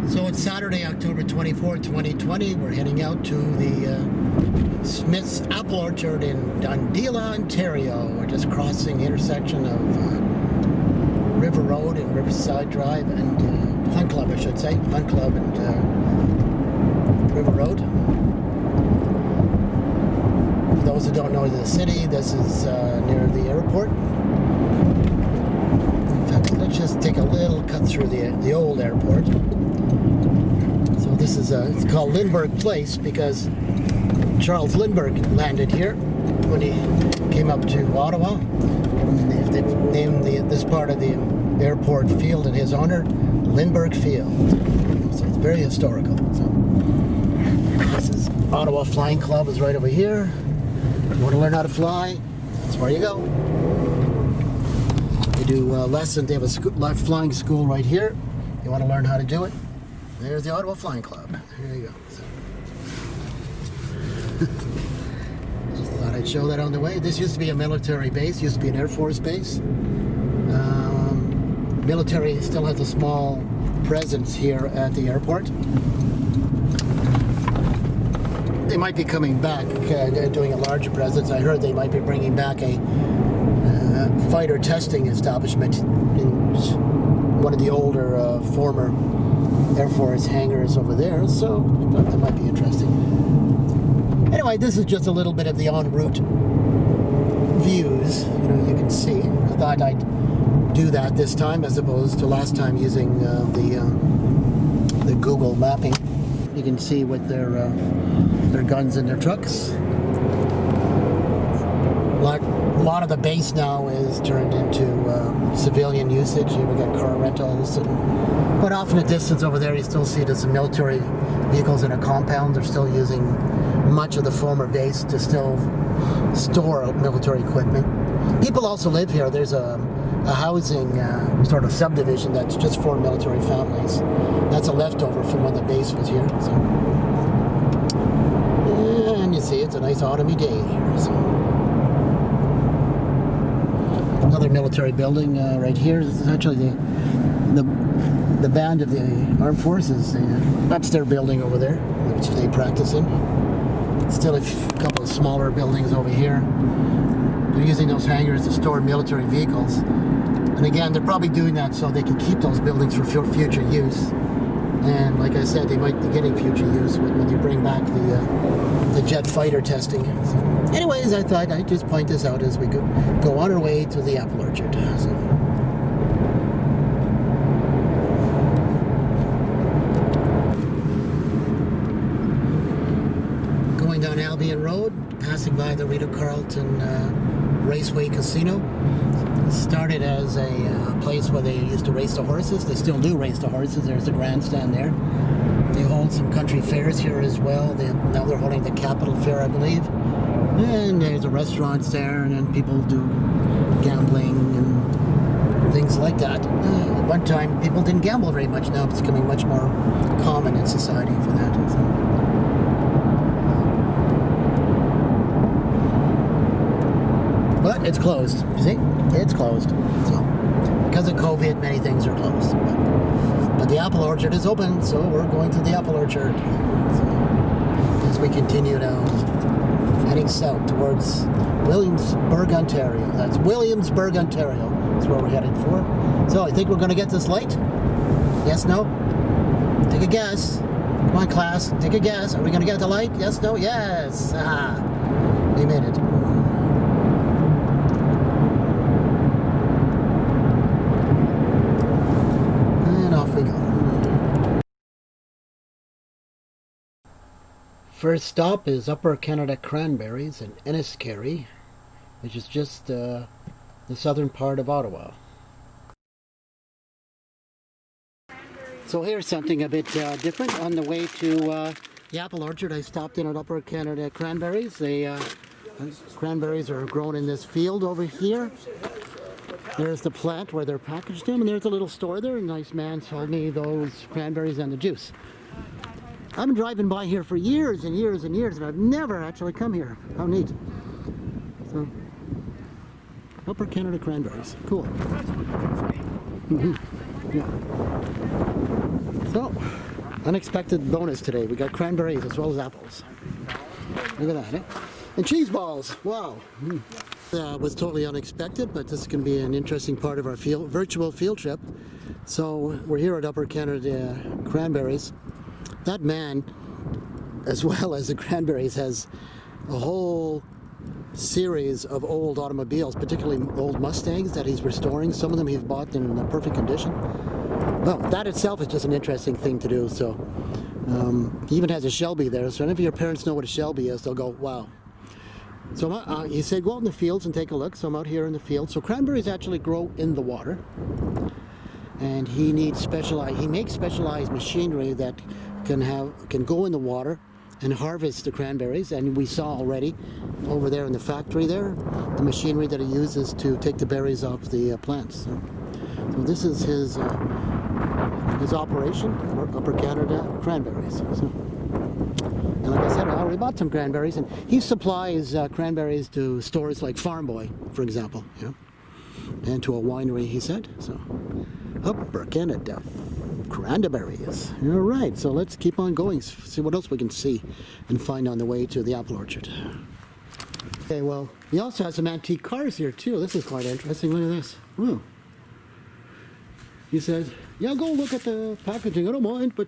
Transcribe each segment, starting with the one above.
So it's Saturday, October 24th, 2020. We're heading out to the Smyth's Apple Orchard in Dundela, Ontario. We're just crossing the intersection of River Road and Riverside Drive and Hunt Club, I should say. Hunt Club and River Road. For those who don't know the city, this is near the airport. In fact, let's just take a little cut through the old airport. So this is it's called Lindbergh Place because Charles Lindbergh landed here when he came up to Ottawa. And they named this part of the airport field in his honor, Lindbergh Field. So it's very historical. So this is Ottawa Flying Club is right over here. If you want to learn how to fly, that's where you go. They do lessons. They have a flying school right here. You want to learn how to do it? There's the Ottawa Flying Club. There you go. So. Just thought I'd show that on the way. This used to be a military base, used to be an Air Force base. Military still has a small presence here at the airport. They might be coming back, doing a larger presence. I heard they might be bringing back a fighter testing establishment in one of the older former Air Force hangars over there, so I thought that might be interesting. Anyway, this is just a little bit of the en route views. You can see. I thought I'd do that this time as opposed to last time using the Google mapping. You can see with their guns and their trucks. A lot of the base now is turned into civilian usage. We got car rentals, but off in the distance over there, you still see there's some military vehicles in a compound. They're still using much of the former base to still store military equipment. People also live here. There's a housing sort of subdivision that's just for military families. That's a leftover from when the base was here. So. And you see, it's a nice autumny day here. So. Another military building right here. This is actually the band of the armed forces. That's their building over there, which they practice in. Still a couple of smaller buildings over here. They're using those hangars to store military vehicles. And again, they're probably doing that so they can keep those buildings for future use. And like I said, they might be getting future use when you bring back the jet fighter testing. So, anyways, I thought I'd just point this out as we go on our way to the Apple Orchard. So. Going down Albion Road, passing by the Rita Carlton Raceway Casino. It started as a place where they used to race the horses. They still do race the horses. There's a grandstand there. They hold some country fairs here as well. Now they're holding the Capital Fair, I believe. And there's a restaurant there, and then people do gambling and things like that. At one time, people didn't gamble very much. Now it's becoming much more common in society for that. So. But it's closed. You see? It's closed. So, because of COVID, many things are closed. But the Apple Orchard is open, so we're going to the Apple Orchard. So, as we continue down, heading south towards Williamsburg, Ontario. That's Williamsburg, Ontario. That's where we're headed for. So I think we're going to get this light. Yes, no? Take a guess. Come on, class. Take a guess. Are we going to get the light? Yes, no? Yes. Ah, we made it. First stop is Upper Canada Cranberries in Enniskerry, which is just the southern part of Ottawa. So here's something a bit different. On the way to the Apple Orchard, I stopped in at Upper Canada Cranberries. Cranberries are grown in this field over here. There's the plant where they're packaged in, and there's a little store there. A nice man sold me those cranberries and the juice. I've been driving by here for years and years and years, and I've never actually come here. How neat. So, Upper Canada Cranberries. Cool. Yeah. So, unexpected bonus today. We got cranberries as well as apples. Look at that, eh? And cheese balls. Wow. Was totally unexpected, but this is going to be an interesting part of our virtual field trip. So we're here at Upper Canada Cranberries. That man, as well as the cranberries, has a whole series of old automobiles, particularly old Mustangs that he's restoring. Some of them he's bought in perfect condition. Well, that itself is just an interesting thing to do. So he even has a Shelby there. So if your parents know what a Shelby is, they'll go, wow. So he said, go out in the fields and take a look. So I'm out here in the field. So cranberries actually grow in the water, and he makes specialized machinery that can go in the water and harvest the cranberries. And we saw already over there in the factory there the machinery that he uses to take the berries off the plants. So this is his operation, Upper Canada Cranberries. So, and like I said, I already bought some cranberries, and he supplies cranberries to stores like Farm Boy, for example, and to a winery, he said. So, Upper Canada Cranberries. All right, so let's keep on going, see what else we can see and find on the way to the apple orchard. Okay, well, he also has some antique cars here too. This is quite interesting. Look at this. Ooh. He says, yeah, go look at the packaging. I don't mind, but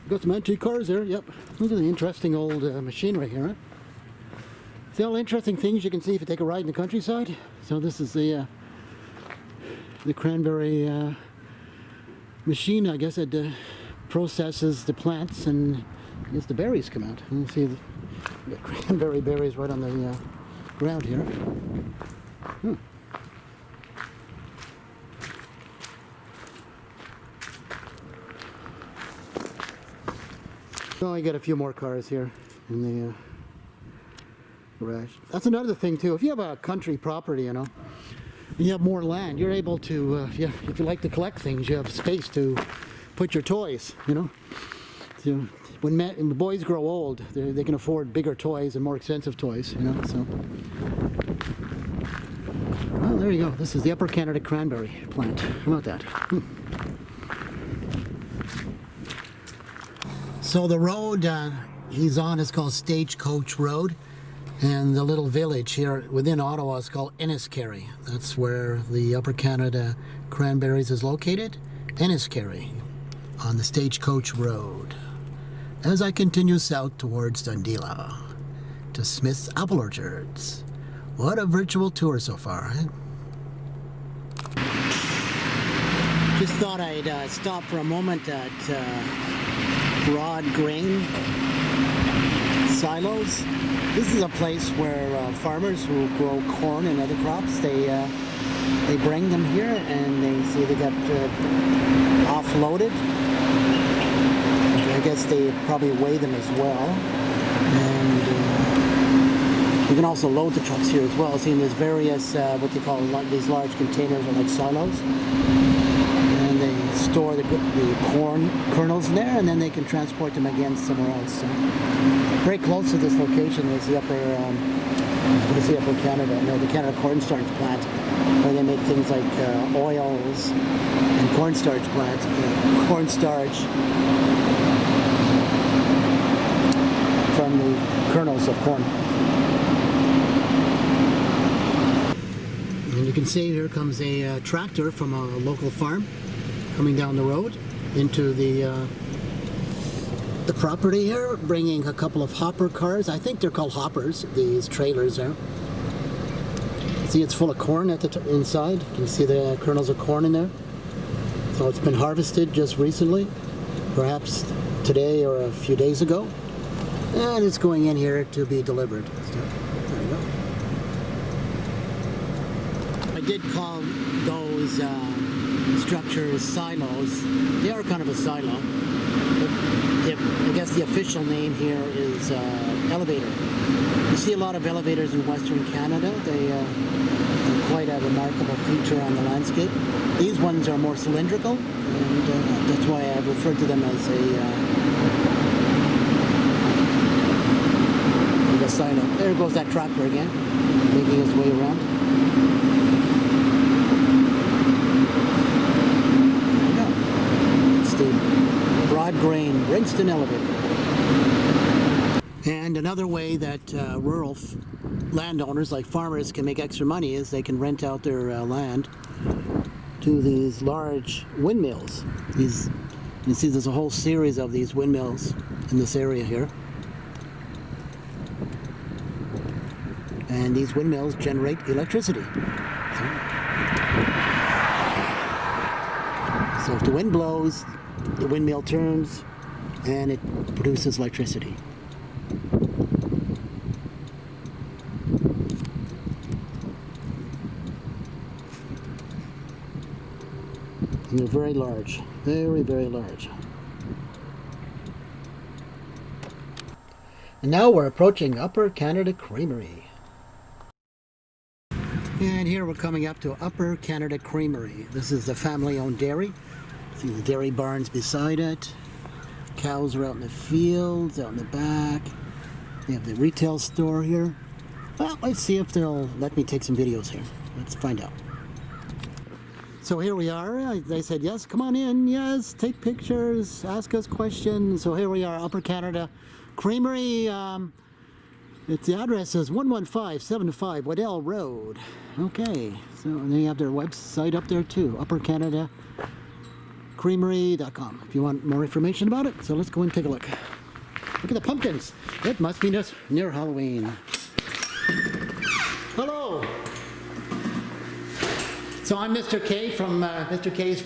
got some antique cars there. Yep. Look at the interesting old machinery here. Huh? See all the interesting things you can see if you take a ride in the countryside. So this is the cranberry machine, I guess, it processes the plants, and I guess the berries come out. You see the cranberry berries right on the ground here. So I got a few more cars here in the garage. That's another thing too. If you have a country property, and you have more land, you're able to, if you like to collect things, you have space to put your toys, So when the boys grow old, they can afford bigger toys and more expensive toys, so. Well, there you go. This is the Upper Canada Cranberry plant. How about that? So the road he's on is called Stagecoach Road, and the little village here within Ottawa is called Enniskerry. That's where the Upper Canada Cranberries is located, Enniskerry, on the Stagecoach Road. As I continue south towards Dundela to Smyth's Apple Orchards. What a virtual tour so far, eh? Just thought I'd stop for a moment at Broad Grain Silos. This is a place where farmers who grow corn and other crops, they bring them here, and they get offloaded. I guess they probably weigh them as well, and you can also load the trucks here as well. See, there's various what they call these large containers, are like silos, and they store the corn kernels in there, and then they can transport them again somewhere else. So, very close to this location is the Upper Canada, the Canada Cornstarch plant, where they make things like oils and cornstarch plants, cornstarch from the kernels of corn. And you can see here comes a tractor from a local farm coming down the road into the property here, bringing a couple of hopper cars. I think they're called hoppers, these trailers there. See, it's full of corn at the inside. You can see the kernels of corn in there. So it's been harvested just recently, perhaps today or a few days ago. And it's going in here to be delivered. So, there you go. I did call those structures silos. They are kind of a silo. But I guess the official name here is elevator. You see a lot of elevators in Western Canada. They are quite a remarkable feature on the landscape. These ones are more cylindrical, and that's why I've referred to them as a silo. There goes that tractor again, making his way around. There you go. broad grain, rinsed and elevated. And another way that rural landowners, like farmers, can make extra money is they can rent out their land to these large windmills. You see there's a whole series of these windmills in this area here. And these windmills generate electricity. So if the wind blows, the windmill turns and it produces electricity. And they're very large, very, very large. And now we're approaching Upper Canada Creamery. And here we're coming up to Upper Canada Creamery. This is the family-owned dairy. See the dairy barns beside it. Cows are out in the fields, out in the back. They have the retail store here. Well, let's see if they'll let me take some videos here. Let's find out. So here we are. They said, yes, come on in. Yes, take pictures, ask us questions. So here we are, Upper Canada Creamery. The address is 11575 Waddell Road. Okay, so they have their website up there too, uppercanadacreamery.com if you want more information about it. So let's go and take a look. Look at the pumpkins. It must be near Halloween. Hello. So I'm Mr. K from Mr. K's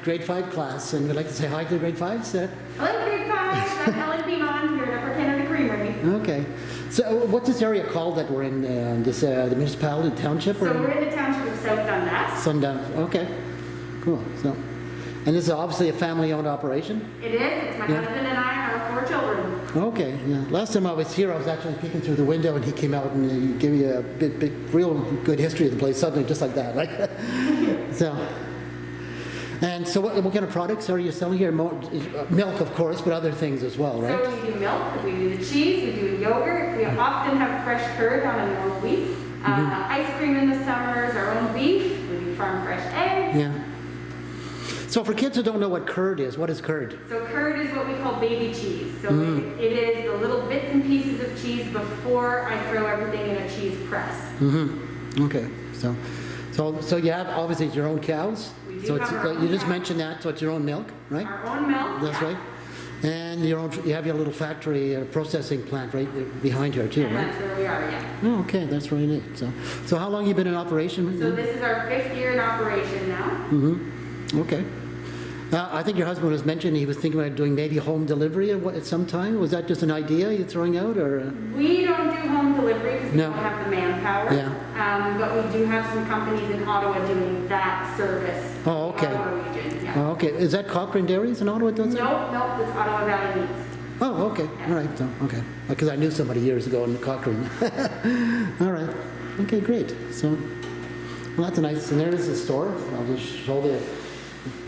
grade 5 class, and we'd like to say hi to the grade 5s. Hello, grade 5. I'm Ellen Beamon here at Upper Canada Creamery. Okay. So what's this area called that we're in, the municipality, township? So we're in the township of South Dundas. Dundas, okay. Cool. So, and this is obviously a family-owned operation? It is. It's my husband and I and our 4 children. Okay, yeah. Last time I was here, I was actually peeking through the window, and he came out and he gave me a real good history of the place, suddenly, just like that, right? So what kind of products are you selling here? Milk, of course, but other things as well, right? So we do milk, we do the cheese, we do yogurt. We often have fresh curd on a normal week. Ice cream in the summers, our own beef. We do farm fresh eggs. Yeah. So for kids who don't know what curd is, what is curd? So curd is what we call baby cheese. So it is the little bits and pieces of cheese before I throw everything in a cheese press. Okay. So you have obviously your own cows. We do So have our own you just cows. mentioned that. So it's your own milk, right? Our own milk. That's right. And you have your little factory processing plant right behind here too, And right? that's where we are, yeah. Oh, okay, that's really neat. So how long have you been in operation? So this is our 5th year in operation now. Okay. I think your husband was mentioning he was thinking about doing maybe home delivery at some time. Was that just an idea you're throwing out, or? We don't do home delivery because we No. don't have the manpower. Yeah. But we do have some companies in Ottawa doing that service. Oh, okay. In the Ottawa region, yeah. Oh, okay. Is that Cochrane Dairies in Ottawa does that? Nope, it's Ottawa Valley Meats. Oh, okay. All right. So, okay. Because I knew somebody years ago in Cochrane. All right. Okay, great. So, well, that's a nice. And there is the store. I'll just show the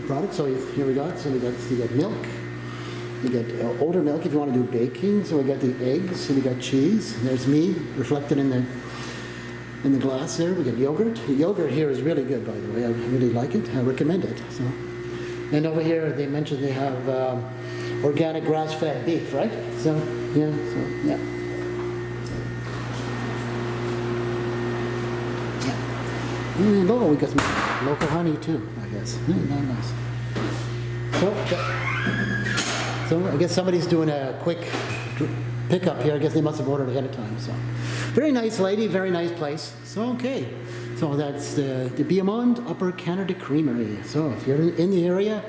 product. So here we got. So you got milk. You got older milk if you want to do baking. So we got the eggs. And we got cheese. And there's me reflected in the glass there. We got yogurt. The yogurt here is really good, by the way. I really like it. I recommend it. So, and over here they mentioned they have organic grass-fed beef, right? So yeah. And we got some local honey too, I guess. Nice. So I guess somebody's doing a quick pickup here. I guess they must have ordered ahead of time. So very nice lady, very nice place. So okay. So that's the Beamont Upper Canada Creamery. So if you're in the area,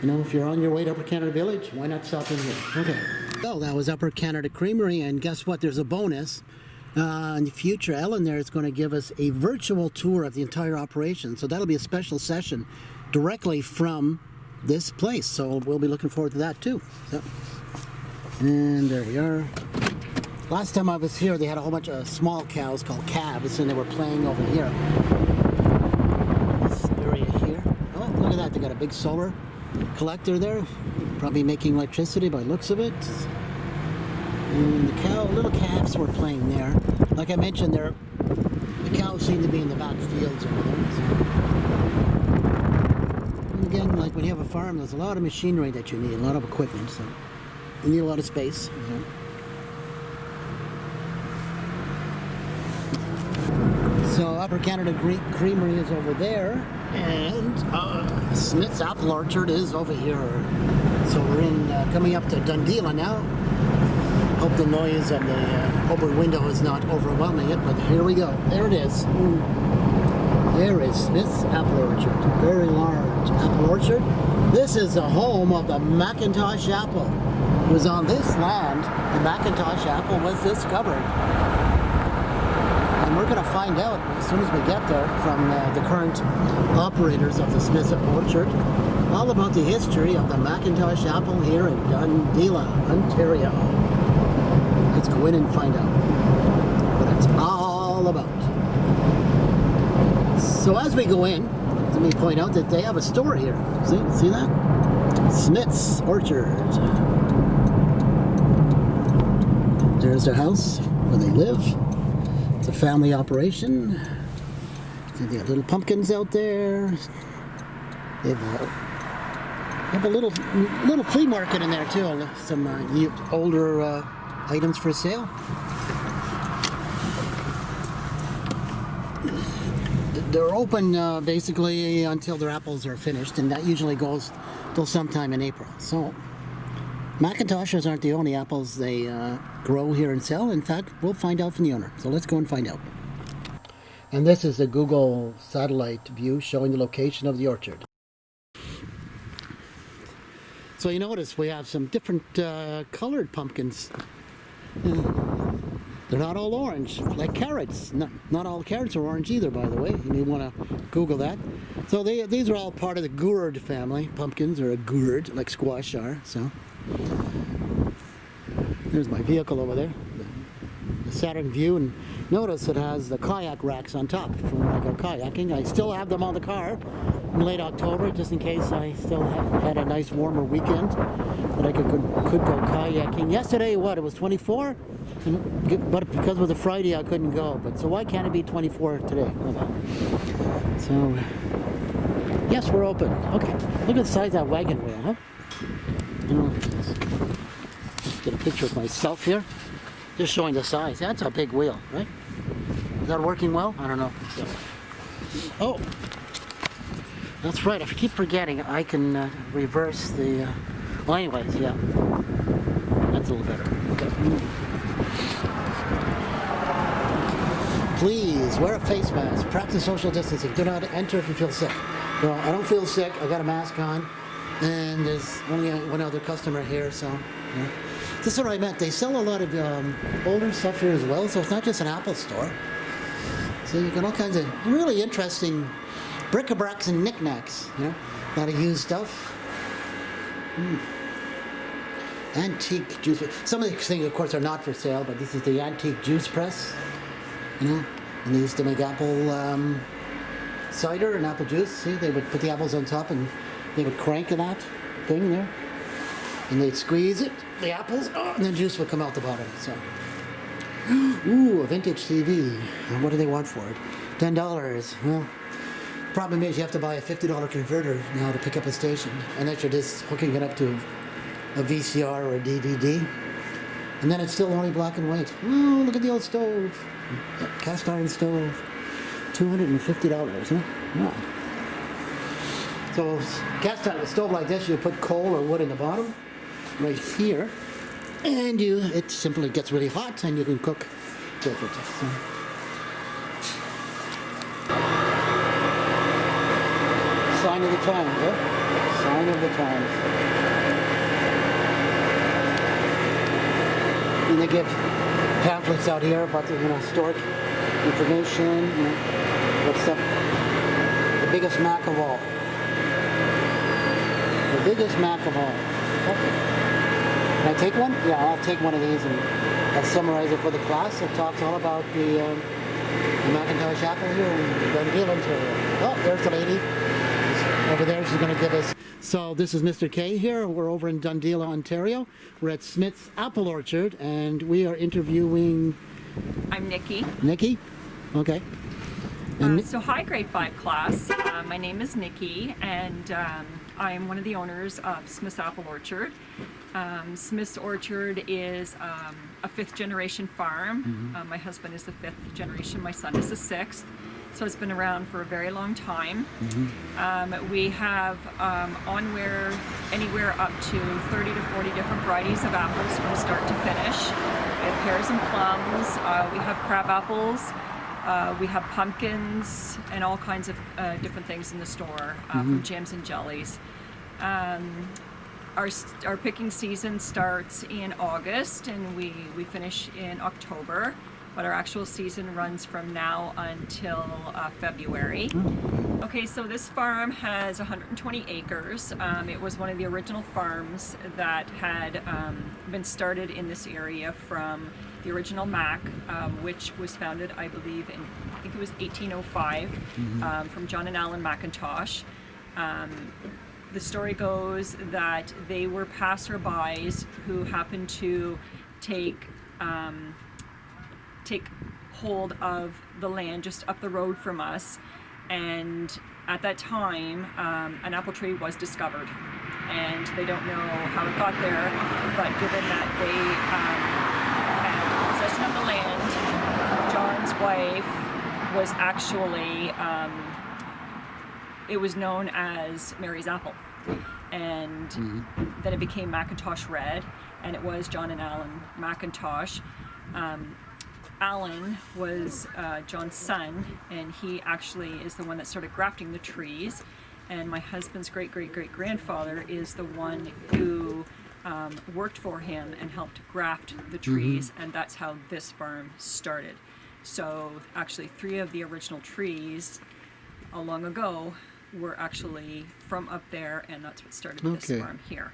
if you're on your way to Upper Canada Village, why not stop in here? Okay. So that was Upper Canada Creamery, and guess what? There's a bonus. In the future, Ellen there is going to give us a virtual tour of the entire operation. So that'll be a special session directly from this place. So we'll be looking forward to that too. So, and there we are. Last time I was here, they had a whole bunch of small cows called calves, and they were playing over here. This area here. Oh, look at that. They got a big solar collector there. Probably making electricity by the looks of it. And the little calves were playing there. Like I mentioned, the cows seem to be in the back fields over there. So. again, like when you have a farm, there's a lot of machinery that you need, a lot of equipment, so you need a lot of space. So Upper Canada Creamery is over there, and Smyth's Apple Orchard is over here. So we're in coming up to Dundela now. Hope the noise of the open window is not overwhelming it, but here we go. There it is. There is Smyth's Apple Orchard, a very large apple orchard. This is the home of the Macintosh apple. It was on this land the Macintosh apple was discovered. And we're going to find out as soon as we get there from the current operators of the Smyth's Orchard all about the history of the Macintosh apple here in Dundela, Ontario. Let's go in and find out what it's all about. So as we go in, let me point out that they have a store here. See that? Smyth's Orchard. There's their house where they live. It's a family operation. They got little pumpkins out there. They have a little flea market in there too. Some older items for sale. They're open basically until their apples are finished, and that usually goes till sometime in April. So Macintoshes aren't the only apples they grow here and sell. In fact, we'll find out from the owner. So let's go and find out. And this is the Google satellite view showing the location of the orchard. So you notice we have some different colored pumpkins. They're not all orange, like carrots. Not all carrots are orange either, by the way. You may want to Google that. So these are all part of the gourd family. Pumpkins are a gourd, like squash are. So there's my vehicle over there, the Saturn view, and notice it has the kayak racks on top from when I go kayaking. I still have them on the car in late October, just in case I still had a nice warmer weekend that I could go kayaking. Yesterday, it was 24? But because it was a Friday, I couldn't go. But so why can't it be 24 today? So yes, we're open. Okay, look at the size of that wagon wheel, huh? Let's get a picture of myself here. Just showing the size. That's a big wheel, right? Is that working well? I don't know. Oh, that's right. I keep forgetting. I can reverse the. Well, anyways, yeah, that's a little better. Okay. Please wear a face mask. Practice social distancing. Do not enter if you feel sick. Well, I don't feel sick. I got a mask on, and there's only one other customer here, so. Yeah. This is what I meant. They sell a lot of older stuff here as well, so it's not just an Apple store. So you get all kinds of really interesting bric-a-bracs and knickknacks. A lot of used stuff. Antique juice. Some of these things, of course, are not for sale, but this is the antique juice press. And they used to make apple cider and apple juice. See, they would put the apples on top and they would crank that thing there. And they'd squeeze it, the apples, and then juice would come out the bottom. So, ooh, a vintage TV. And what do they want for it? $10. Well, problem is you have to buy a $50 converter now to pick up a station, unless you're just hooking it up to a VCR or a DVD. And then it's still only black and white. Oh, look at the old stove. Cast iron stove. $250, huh? Wow. So, cast iron stove like this, you put coal or wood in the bottom, right here, and it simply gets really hot, and you can cook with it. So. Sign of the times, huh? Sign of the times. And they give pamphlets out here about the historic information. What's up? The biggest Mac of all. The biggest Mac of all. Okay. Can I take one? Yeah, I'll take one of these and I'll summarize it for the class. It talks all about the Macintosh apple here in Dundela, Ontario. Oh, there's the lady. Over there, she's going to give us. So this is Mr. K here. We're over in Dundela, Ontario. We're at Smyth's Apple Orchard, and we are interviewing. I'm Nikki. Nikki? Okay. So hi, grade 5 class. My name is Nikki, and I'm one of the owners of Smyth's Apple Orchard. Smyth's Orchard is a 5th generation farm. My husband is the 5th generation, my son is the 6th. So it's been around for a very long time. We have anywhere up to 30 to 40 different varieties of apples from start to finish. We have pears and plums, we have crab apples, we have pumpkins and all kinds of different things in the store, from jams and jellies. Our picking season starts in August and we finish in October, but our actual season runs from now until February. Okay, so this farm has 120 acres. It was one of the original farms that had been started in this area from the original Mac, which was founded, I believe, I think it was 1805, from John and Alan McIntosh. The story goes that they were passerbys who happened to take hold of the land just up the road from us, and at that time an apple tree was discovered, and they don't know how it got there, but given that they had possession of the land, John's wife was actually it was known as Mary's apple, and then it became McIntosh Red, and it was John and Alan McIntosh. Alan was John's son, and he actually is the one that started grafting the trees, and my husband's great-great-great-grandfather is the one who worked for him and helped graft the trees, and that's how this farm started. So actually 3 of the original trees long ago were actually from up there, and that's what started this farm here.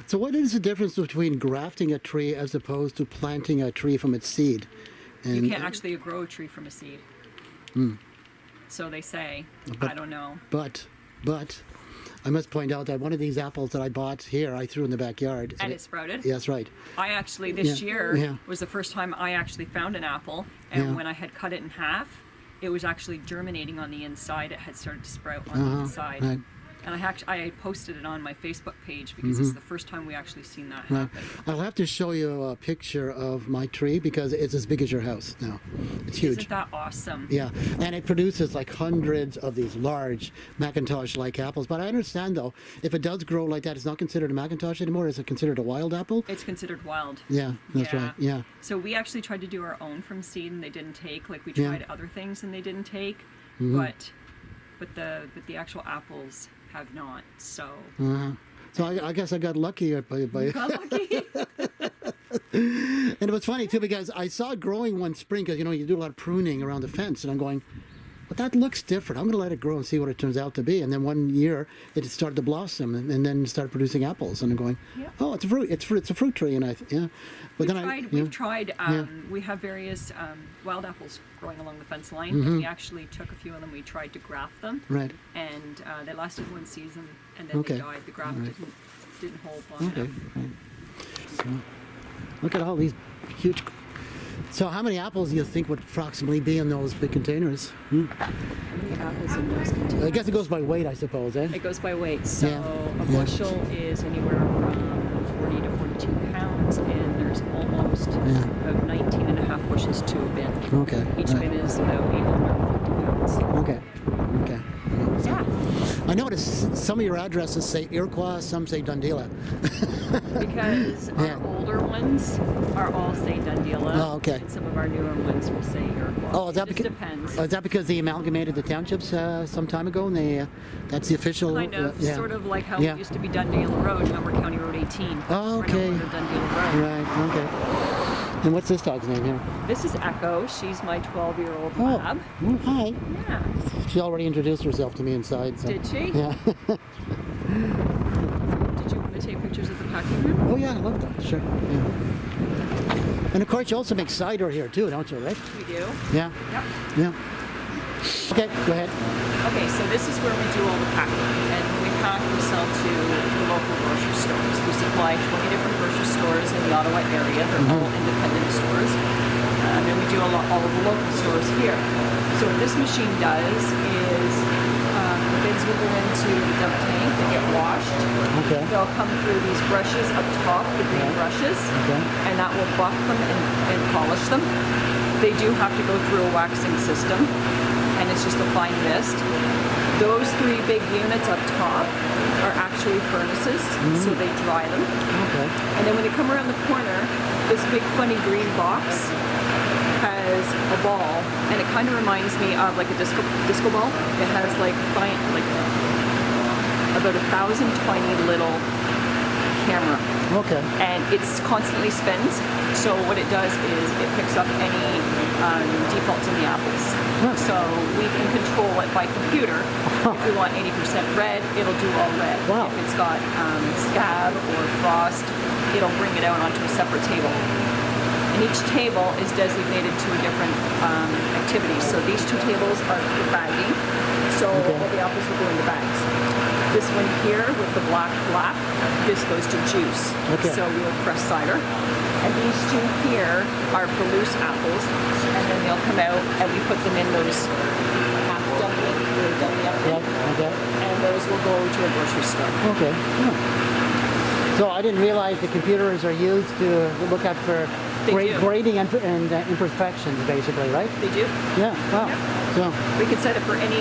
So what is the difference between grafting a tree as opposed to planting a tree from its seed? And you can't actually grow a tree from a seed. So they say, I don't know. But I must point out that one of these apples that I bought here, I threw in the backyard. And it sprouted? Yeah, that's right. I actually, this year, was the first time I actually found an apple, and when I had cut it in half, it was actually germinating on the inside. It had started to sprout on the inside. Right. And I posted it on my Facebook page because it's the first time we actually seen that happen. I'll have to show you a picture of my tree because it's as big as your house now. It's huge. Isn't that awesome? Yeah, and it produces like hundreds of these large Macintosh-like apples. But I understand though, if it does grow like that, it's not considered a Macintosh anymore. Is it considered a wild apple? It's considered wild. Yeah, that's right. Yeah. So we actually tried to do our own from seed, and they didn't take. Like we tried other things, and they didn't take. But the actual apples have not. So. So I guess I got lucky by You got lucky. And it was funny too because I saw it growing one spring because you do a lot of pruning around the fence, and I'm going, but that looks different. I'm going to let it grow and see what it turns out to be. And then one year it started to blossom and then started producing apples, and I'm going, oh, it's a fruit. It's a fruit tree, and But we've tried. We have various wild apples growing along the fence line. And we actually took a few of them. We tried to graft them. Right. And they lasted one season, and then they died. The graft didn't hold long enough. Right. So, look at all these huge. So how many apples do you think would approximately be in those big containers? How many apples in those containers? I guess it goes by weight, I suppose, eh? It goes by weight. So a bushel is anywhere from 40 to 42 pounds, and there's almost about 19 and a half bushels to a bin. Okay. Each bin is about 850 pounds. Okay. Yeah. I noticed some of your addresses say Iroquois, some say Dundela. Because our older ones are all say Dundela. Oh, okay. And some of our newer ones will say Iroquois. Oh, is that it just depends. Is that because they amalgamated the townships some time ago, and that's the official? Kind of, sort of like how it used to be Dundela Road. Now we're County Road 18. Oh, okay. We're no longer Dundela Road. Right. Okay. And what's this dog's name here? This is Echo. She's my 12-year-old lab. Oh, hi. Yeah. She already introduced herself to me inside. So. Did she? Yeah. Did you want to take pictures of the packing room? Oh yeah, I love that. Sure. Yeah. And of course, you also make cider here too, don't you? Right? We do. Yeah. Yep. Yeah. Okay, go ahead. Okay, so this is where we do all the packing, and we pack and sell to the local grocery stores. We supply 20 different grocery stores in the Ottawa area. They're all independent stores. and we do all of the local stores here. So what this machine does is the bids will go into the dump tank, they get washed. Okay. They'll come through these brushes up top, the green brushes, Okay. and that will buff them and polish them. They do have to go through a waxing system, and it's just a fine mist. Those 3 big units up top are actually furnaces, so they dry them. Okay. And then when they come around the corner, this big funny green box has a ball, and it kind of reminds me of like a disco ball. It has like about 1,000 tiny little camera. Okay. And it's constantly spins. So what it does is it picks up any defaults in the apples. So we can control it by computer. If we want 80% red, it'll do all red. Wow. If it's got scab or frost, it'll bring it out onto a separate table. And each table is designated to a different activity. So these 2 tables are for bagging. So all the apples will go in the bags. This one here with the black flap, this goes to juice. Okay. So we'll press cider. And these 2 here are for loose apples. And then they'll come out and we put them in those half dummy Yep. Okay. and those will go to a grocery store. Okay. Yeah. So I didn't realize the computers are used to look out for They do. grading and imperfections, basically, right? They do. Yeah. Wow. So, We can set it for any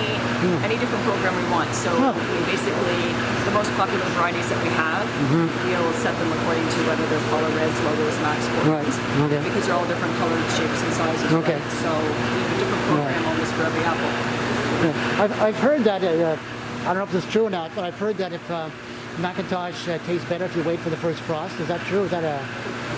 different program we want. So we basically, the most popular varieties that we have, we'll set them according to whether they're color reds, logos, max right. forms. Okay. Because they're all different colored shapes and sizes. Okay. Right? So we have a different program almost for every apple. Yeah. I've heard that. I don't know if this is true or not, but I've heard that if Macintosh tastes better if you wait for the first frost. Is that true? Is that a?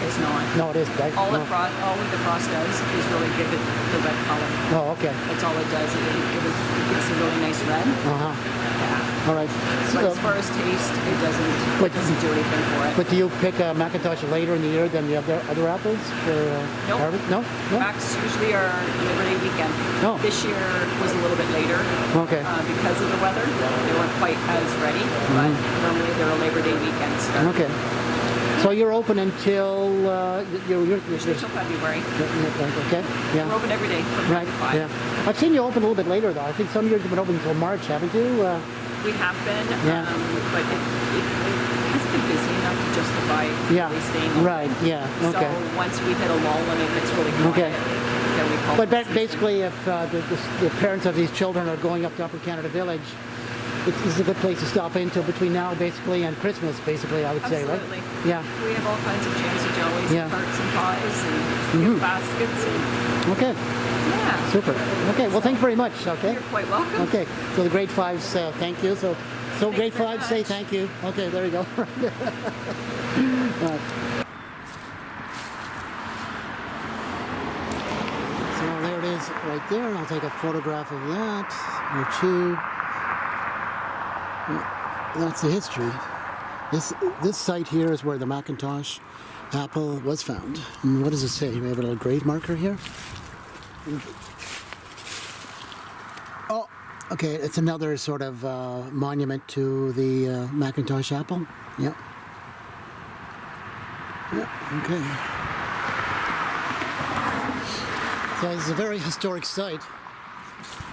It's not. No, it is. Right? All No. the frost does is really give it the red color. Oh, okay. That's all it does. It gives a really nice red. Uh huh. Yeah. All right. But as far as taste, it doesn't do anything for it. But do you pick a Macintosh later in the year than the other apples for Nope. harvest? No. No. Max usually are Labor Day weekend. Oh. This year was a little bit later Okay. because of the weather. They weren't quite as ready, but normally they're a Labor Day weekend start. Okay. So you're open until you're Usually till February. okay. Yeah. We're open every day from 9 Right. to 5. Yeah. I've seen you open a little bit later though. I think some years you've been open until March, haven't you? We have been, Yeah. but it hasn't been busy enough to justify Yeah. really staying open. Right. Yeah. Okay. So once we hit a lull and it gets really quiet, Okay. then we call But it season. basically, if the parents of these children are going up to Upper Canada Village, it's a good place to stop in till between now, basically, and Christmas, basically, I would say, right? Absolutely. Yeah. We have all kinds of jams and jellies Yeah. and tarts and pies and gift baskets and Okay. yeah. Super. Okay. Well, thank you very much. Okay. You're quite welcome. Okay. So the grade fives, thank you. So grade very fives say much. thank you. Okay. There you go. So there it is, right there. I'll take a photograph of that. Or 2. That's the history. This site here is where the Macintosh apple was found. And what does it say? We have a little grave marker here. Oh, okay. It's another sort of monument to the Macintosh apple. Yep. Yep. Okay. So this is a very historic site.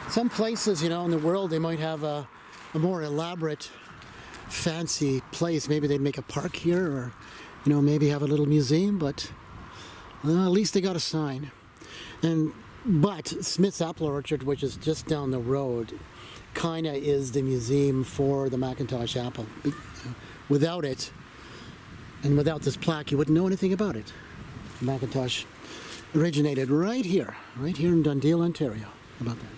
Some places, in the world, they might have a more elaborate, fancy place. Maybe they'd make a park here, or maybe have a little museum. But at least they got a sign. But Smyth's Apple Orchard, which is just down the road, kind of is the museum for the Macintosh apple. Without it, and without this plaque, you wouldn't know anything about it. Macintosh originated right here in Dundee, Ontario. How about that?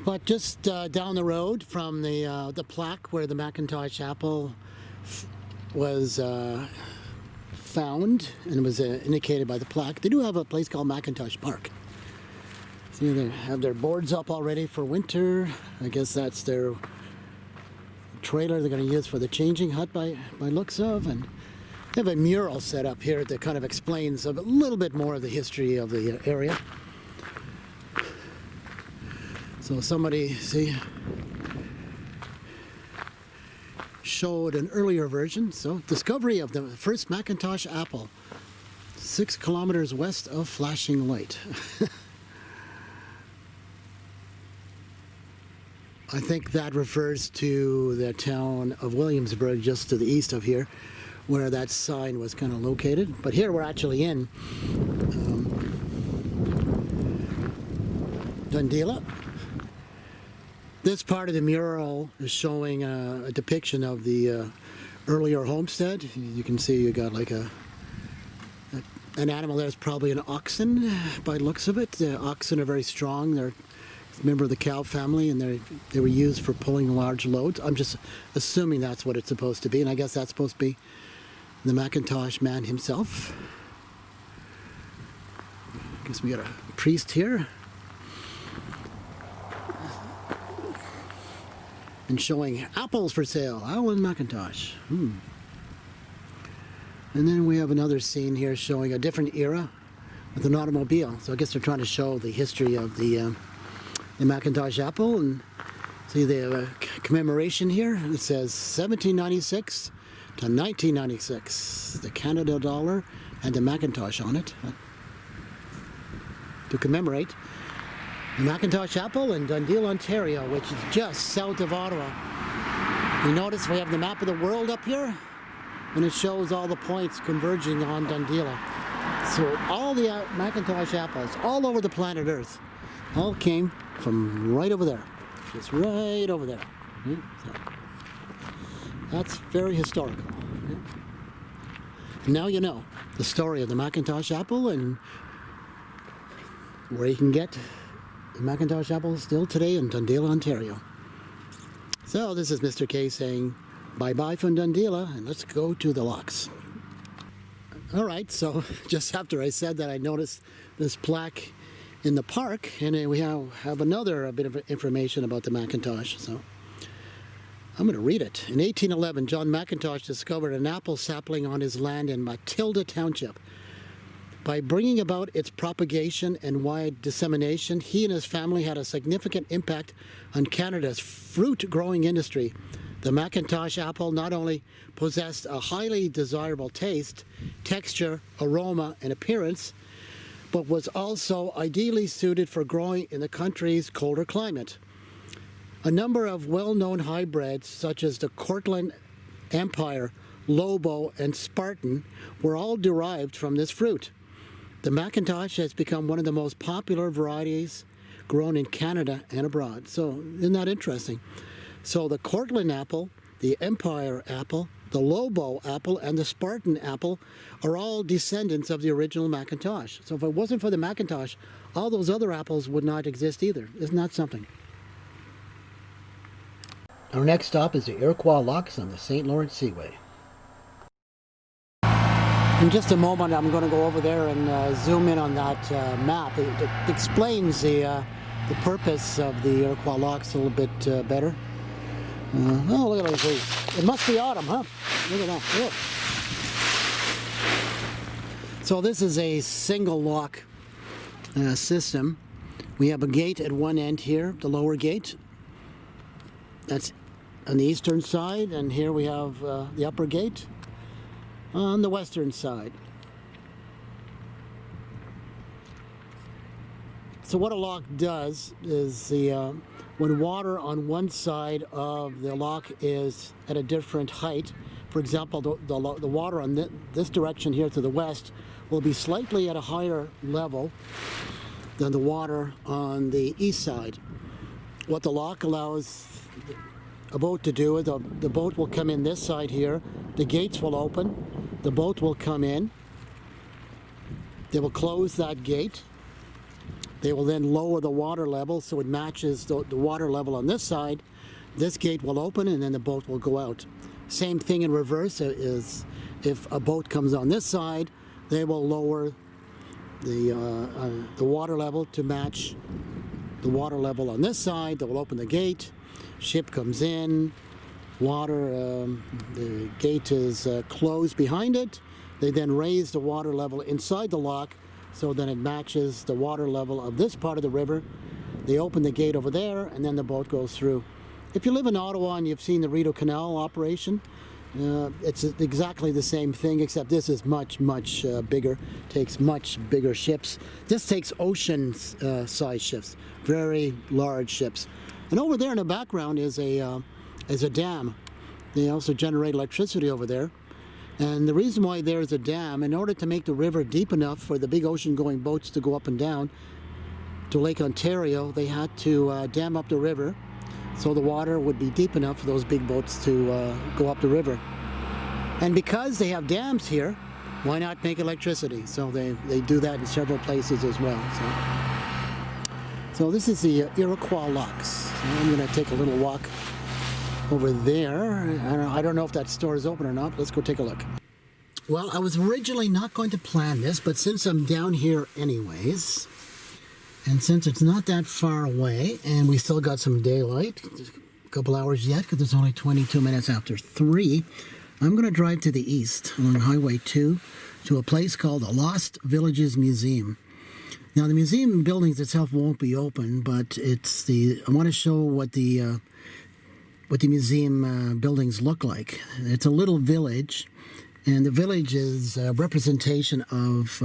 But just down the road from the plaque where the Macintosh apple was found and was indicated by the plaque, they do have a place called Macintosh Park. See, they have their boards up already for winter. I guess that's their trailer they're going to use for the changing hut by looks of. And they have a mural set up here that kind of explains a little bit more of the history of the area. So somebody, see, showed an earlier version. So discovery of the first Macintosh apple, 6 kilometers west of Flashing Light. I think that refers to the town of Williamsburg, just to the east of here, where that sign was kind of located. But here we're actually in Dundela. This part of the mural is showing a depiction of the earlier homestead. You can see you got like an animal there's probably an oxen by the looks of it. The oxen are very strong. They're a member of the cow family, and they were used for pulling large loads. I'm just assuming that's what it's supposed to be, and I guess that's supposed to be the Macintosh man himself. I guess we got a priest here. And showing apples for sale, Alan Macintosh. And then we have another scene here showing a different era with an automobile. So I guess they're trying to show the history of the Macintosh apple. And see, they have a commemoration here. It says 1796 to 1996. The Canada dollar and the Macintosh on it to commemorate the Macintosh apple in Dundela, Ontario, which is just south of Ottawa. You notice we have the map of the world up here, and it shows all the points converging on Dundela. So all the Macintosh apples all over the planet Earth all came from right over there. Just right over there. So that's very historical. Now you know the story of the Macintosh apple and where you can get the Macintosh apple still today in Dundela, Ontario. So this is Mr. K saying bye-bye from Dundela, and let's go to the locks. All right, so just after I said that, I noticed this plaque in the park, and we have another bit of information about the Macintosh. So I'm going to read it. In 1811, John Macintosh discovered an apple sapling on his land in Matilda Township. By bringing about its propagation and wide dissemination, he and his family had a significant impact on Canada's fruit growing industry. The Macintosh apple not only possessed a highly desirable taste, texture, aroma, and appearance, but was also ideally suited for growing in the country's colder climate. A number of well-known hybrids, such as the Cortland Empire, Lobo, and Spartan, were all derived from this fruit. The Macintosh has become one of the most popular varieties grown in Canada and abroad. So, isn't that interesting? So the Cortland apple, the Empire apple, the Lobo apple, and the Spartan apple are all descendants of the original Macintosh. So if it wasn't for the Macintosh, all those other apples would not exist either. Isn't that something? Our next stop is the Iroquois Locks on the St. Lawrence Seaway. In just a moment, I'm going to go over there and zoom in on that map. It explains the purpose of the Iroquois Locks a little bit better. Oh, look at those trees. It must be autumn, huh? Look at that. Look. So this is a single lock system. We have a gate at one end here, the lower gate. That's on the eastern side, and here we have the upper gate on the western side. So what a lock does is when water on one side of the lock is at a different height, for example, the water on this direction here to the west will be slightly at a higher level than the water on the east side. What the lock allows a boat to do is the boat will come in this side here, the gates will open, the boat will come in, they will close that gate, they will then lower the water level so it matches the water level on this side, this gate will open, and then the boat will go out. Same thing in reverse is if a boat comes on this side, they will lower the water level to match the water level on this side. They will open the gate, ship comes in, water, the gate is closed behind it. They then raise the water level inside the lock so then it matches the water level of this part of the river. They open the gate over there, and then the boat goes through. If you live in Ottawa and you've seen the Rideau Canal operation, It's exactly the same thing, except this is much bigger. Takes much bigger ships. This takes ocean size ships, very large ships. And over there in the background is a dam. They also generate electricity over there. And the reason why there's a dam, in order to make the river deep enough for the big ocean-going boats to go up and down to Lake Ontario, they had to dam up the river so the water would be deep enough for those big boats to go up the river. And because they have dams here, why not make electricity? So they do that in several places as well. So this is the Iroquois Locks. So I'm going to take a little walk over there. I don't know if that store is open or not. Let's go take a look. Well, I was originally not going to plan this, but since I'm down here anyways, and since it's not that far away, and we still got some daylight, just a couple hours yet, because it's only 22 minutes after 3, I'm going to drive to the east along Highway 2 to a place called the Lost Villages Museum. Now, the museum buildings itself won't be open, but I want to show what the museum buildings look like. It's a little village, and the village is a representation of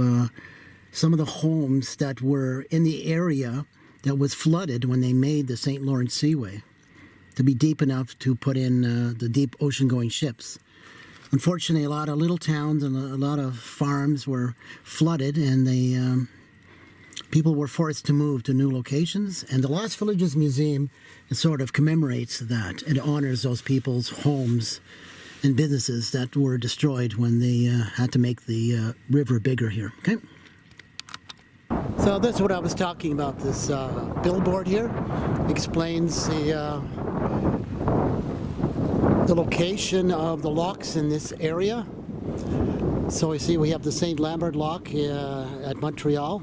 some of the homes that were in the area that was flooded when they made the St. Lawrence Seaway to be deep enough to put in the deep ocean-going ships. Unfortunately, a lot of little towns and a lot of farms were flooded, and people were forced to move to new locations. And the Lost Villages Museum sort of commemorates that. It honors those people's homes and businesses that were destroyed when they had to make the river bigger here. Okay. So that's what I was talking about. This billboard here explains the location of the locks in this area. So you see we have the St. Lambert Lock at Montreal.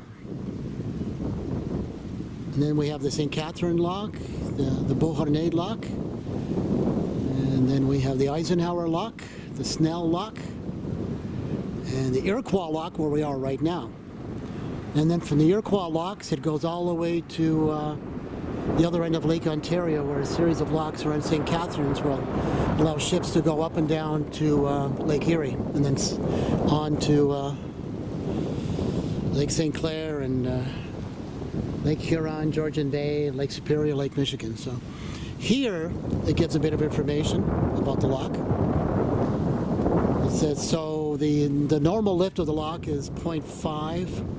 And then we have the St. Catherine Lock, the Beauharnais Lock. And then we have the Eisenhower Lock, the Snell Lock, and the Iroquois Lock where we are right now. And then from the Iroquois Locks, it goes all the way to the other end of Lake Ontario, where a series of locks around St. Catharines will allow ships to go up and down to Lake Erie, and then on to Lake St. Clair and Lake Huron, Georgian Bay, Lake Superior, Lake Michigan. So here it gives a bit of information about the lock. It says so the normal lift of the lock is 0.5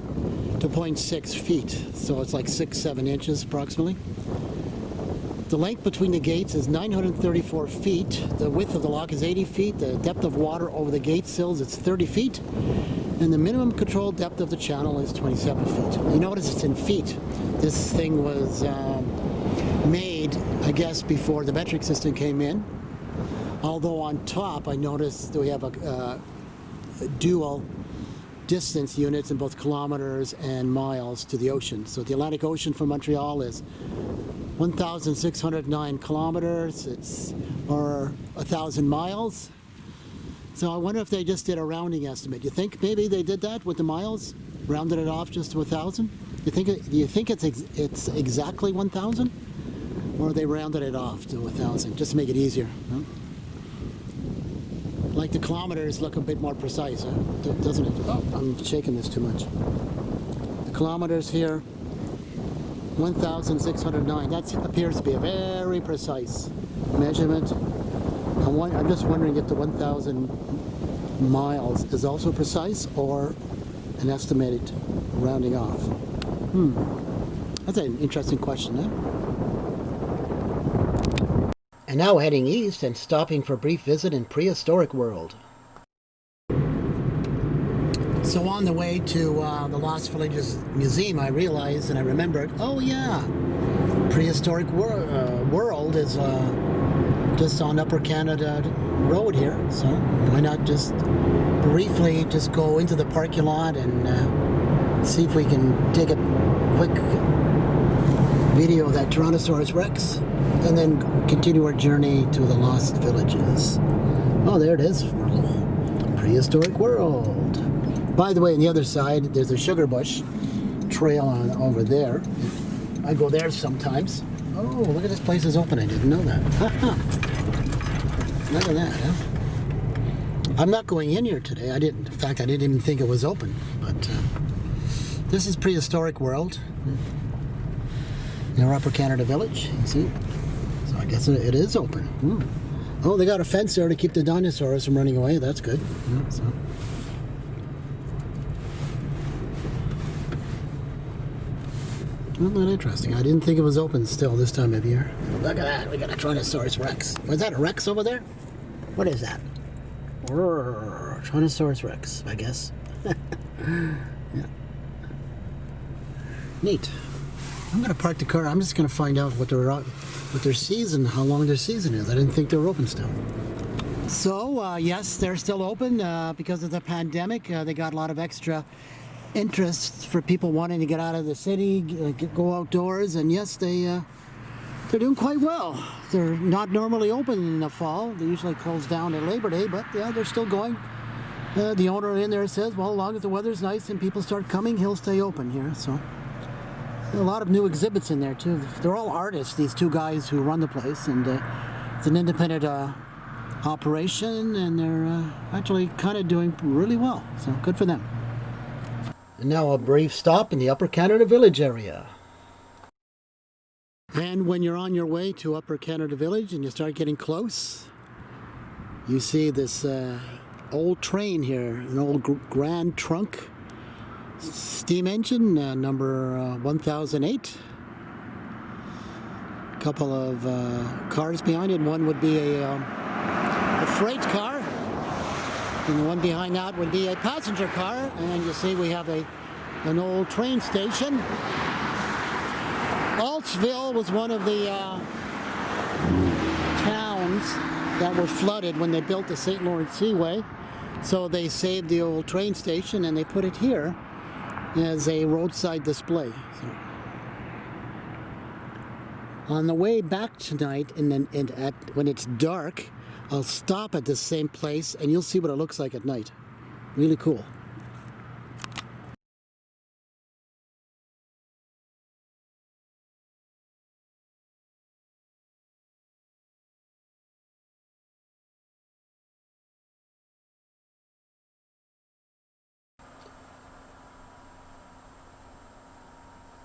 to 0.6 feet, so it's like 6-7 inches approximately. The length between the gates is 934 feet. The width of the lock is 80 feet. The depth of water over the gate sills is 30 feet. And the minimum controlled depth of the channel is 27 feet. You notice it's in feet. This thing was made, I guess, before the metric system came in. Although on top, I noticed that we have a dual distance units in both kilometers and miles to the ocean. So the Atlantic Ocean from Montreal is 1,609 kilometers, or 1,000 miles. So I wonder if they just did a rounding estimate. You think maybe they did that with the miles, rounded it off just to 1,000? Do you think it's exactly 1,000, or they rounded it off to 1,000 just to make it easier? Huh? Like the kilometers look a bit more precise, huh? Doesn't it? Oh, I'm shaking this too much. The kilometers here, 1,609. That appears to be a very precise measurement. I'm just wondering if the 1,000 miles is also precise or an estimated rounding off. That's an interesting question, huh? And now heading east and stopping for a brief visit in Prehistoric World. So on the way to the Lost Villages Museum, I realized and I remembered, oh yeah, Prehistoric World is just on Upper Canada Road here, so why not just briefly just go into the parking lot and see if we can take a quick video of that Tyrannosaurus Rex and then continue our journey to the Lost Villages. Oh, there it is, Prehistoric World. By the way, on the other side, there's a sugar bush trail on over there. I go there sometimes. Oh, look at this place is open. I didn't know that. Look at that, huh? I'm not going in here today. In fact, I didn't even think it was open. But this is Prehistoric World near Upper Canada Village. You see? So I guess it is open. Oh, they got a fence there to keep the dinosaurs from running away. That's good. Yeah, so. Well, not interesting. I didn't think it was open still this time of year. Look at that. We got a Tyrannosaurus Rex. Was that a Rex over there? What is that? Tyrannosaurus Rex, I guess. Yeah. Neat. I'm going to park the car. I'm just going to find out what their season, how long their season is. I didn't think they were open still. So, yes, they're still open because of the pandemic. They got a lot of extra interest for people wanting to get out of the city, go outdoors, and yes, they're doing quite well. They're not normally open in the fall. They usually close down at Labor Day, but yeah, they're still going. The owner in there says, well, as long as the weather's nice and people start coming, he'll stay open here. So a lot of new exhibits in there too. They're all artists, these two guys who run the place, and it's an independent operation, and they're actually kind of doing really well. So good for them. And now a brief stop in the Upper Canada Village area. And when you're on your way to Upper Canada Village and you start getting close, you see this old train here, an old Grand Trunk steam engine, number 1008. A couple of cars behind it. One would be a freight car. And the one behind that would be a passenger car. And you see we have an old train station. Altsville was one of the towns that were flooded when they built the St. Lawrence Seaway. So they saved the old train station and they put it here as a roadside display. So, on the way back tonight, when it's dark, I'll stop at the same place and you'll see what it looks like at night. Really cool.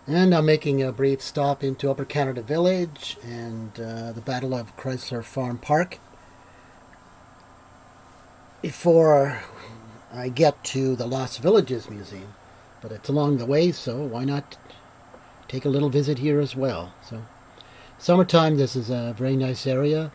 And I'm making a brief stop into Upper Canada Village and the Battle of Chrysler Farm Park before I get to the Lost Villages Museum. But it's along the way, so why not take a little visit here as well. So, summertime, this is a very nice area.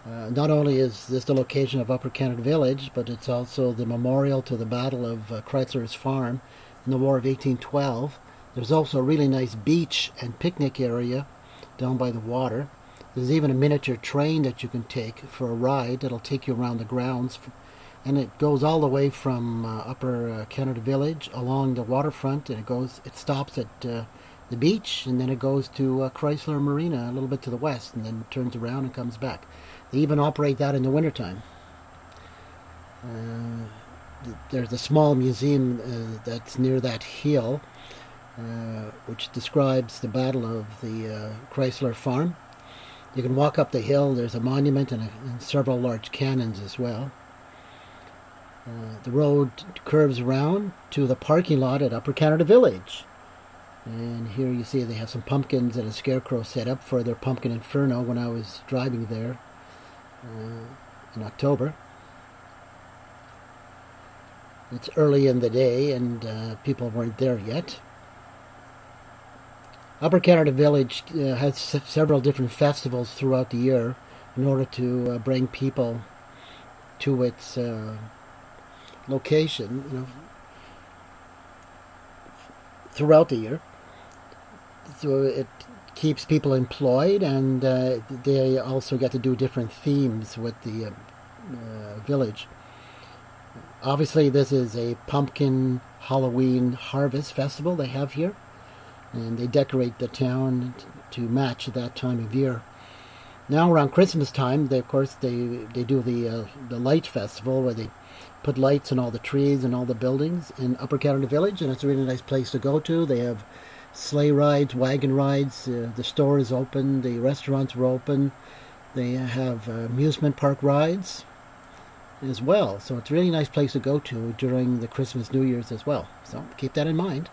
Not only is this the location of Upper Canada Village, but it's also the memorial to the Battle of Chrysler's Farm in the War of 1812. There's also a really nice beach and picnic area down by the water. There's even a miniature train that you can take for a ride that'll take you around the grounds. And it goes all the way from Upper Canada Village along the waterfront, and it stops at the beach, and then it goes to Chrysler Marina a little bit to the west, and then turns around and comes back. They even operate that in the wintertime. There's a small museum that's near that hill, which describes the Battle of the Chrysler Farm. You can walk up the hill. There's a monument and several large cannons as well. The road curves around to the parking lot at Upper Canada Village. And here you see they have some pumpkins and a scarecrow set up for their pumpkin inferno when I was driving there in October. It's early in the day and people weren't there yet. Upper Canada Village has several different festivals throughout the year in order to bring people to its location, throughout the year. So it keeps people employed, and they also get to do different themes with the village. Obviously, this is a pumpkin Halloween harvest festival they have here, and they decorate the town to match that time of year. Now around Christmas time, they do the light festival where they put lights on all the trees and all the buildings in Upper Canada Village, and it's a really nice place to go to. They have sleigh rides, wagon rides, the store is open, the restaurants are open, they have amusement park rides, as well. So it's a really nice place to go to during the Christmas, New Year's as well. So keep that in mind.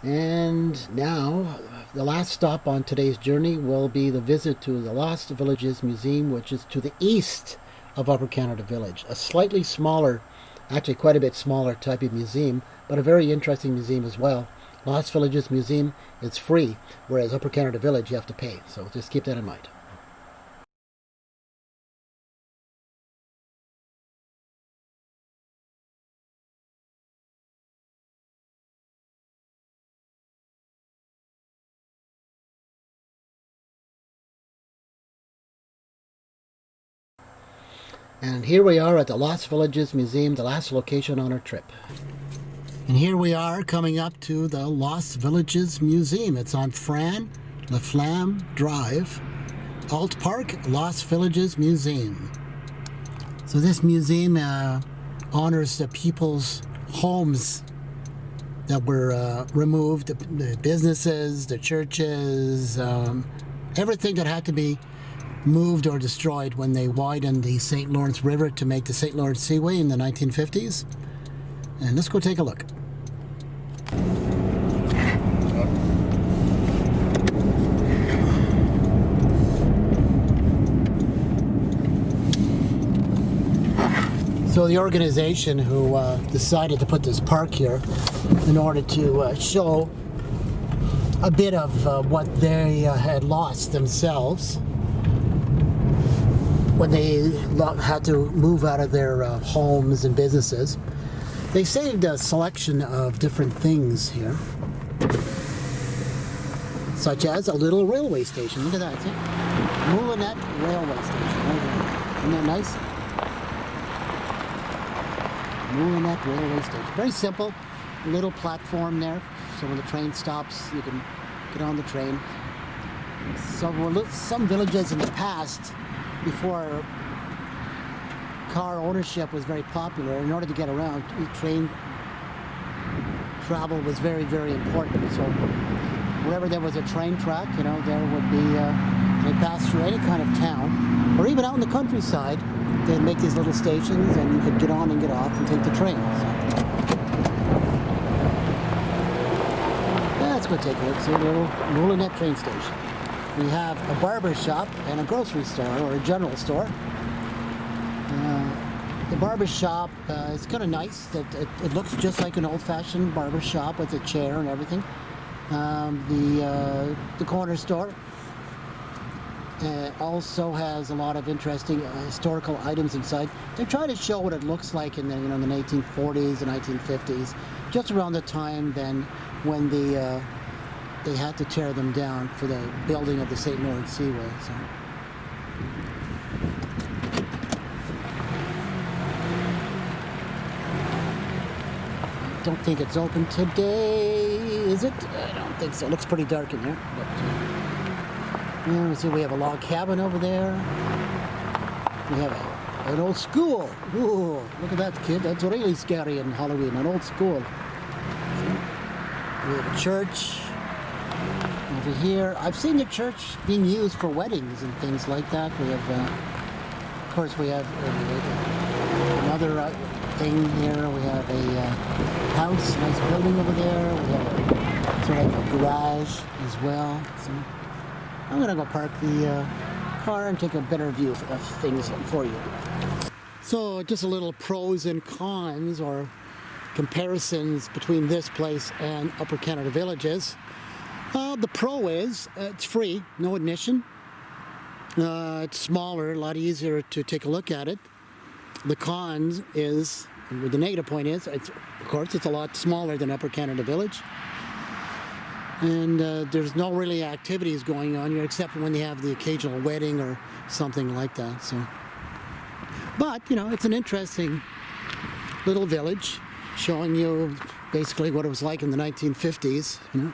And now, the last stop on today's journey will be the visit to the Lost Villages Museum, which is to the east of Upper Canada Village. A slightly smaller, actually quite a bit smaller type of museum, but a very interesting museum as well. Lost Villages Museum, it's free, whereas Upper Canada Village you have to pay. So just keep that in mind. And here we are at the Lost Villages Museum, the last location on our trip. And here we are coming up to the Lost Villages Museum. It's on Fran Laflamme Drive, Alt Park, Lost Villages Museum. So this museum honors the people's homes that were removed, the businesses, the churches, everything that had to be moved or destroyed when they widened the St. Lawrence River to make the St. Lawrence Seaway in the 1950s. And let's go take a look. So the organization who decided to put this park here in order to show a bit of what they had lost themselves when they had to move out of their homes and businesses. They saved a selection of different things here, such as a little railway station. Look at that, see? Moulinet Railway Station. Isn't that nice? Moulinet Railway Station. Very simple, a little platform there, so when the train stops, you can get on the train. So some villages in the past, before car ownership was very popular, in order to get around, train travel was very, very important. So wherever there was a train track, you know, there would be, they pass through any kind of town, or even out in the countryside, they'd make these little stations and you could get on and get off and take the train. So, let's go take a look, see a little Moulinet train station. We have a barber shop and a grocery store, or a general store. The barber shop is kind of nice. It looks just like an old-fashioned barber shop with a chair and everything. The corner store also has a lot of interesting historical items inside. They try to show what it looks like in the, in the 1940s and 1950s, just around the time then when they had to tear them down for the building of the St. Lawrence Seaway. So. I don't think it's open today, is it? I don't think so. It looks pretty dark in there. But, yeah, see, we have a log cabin over there. We have an old school. Ooh, look at that, kid. That's really scary in Halloween, an old school. We have a church over here. I've seen the church being used for weddings and things like that. We have, of course, we have another thing here. We have a house, nice building over there. We have a, sort of a garage as well. So I'm gonna go park the car and take a better view of things for you. So just a little pros and cons or comparisons between this place and Upper Canada Villages. The pro is it's free, no admission. It's smaller, a lot easier to take a look at it. The cons is, the negative point is, of course, it's a lot smaller than Upper Canada Village. And there's no really activities going on here except when they have the occasional wedding or something like that. So, but, you know, it's an interesting little village showing you basically what it was like in the 1950s, you know.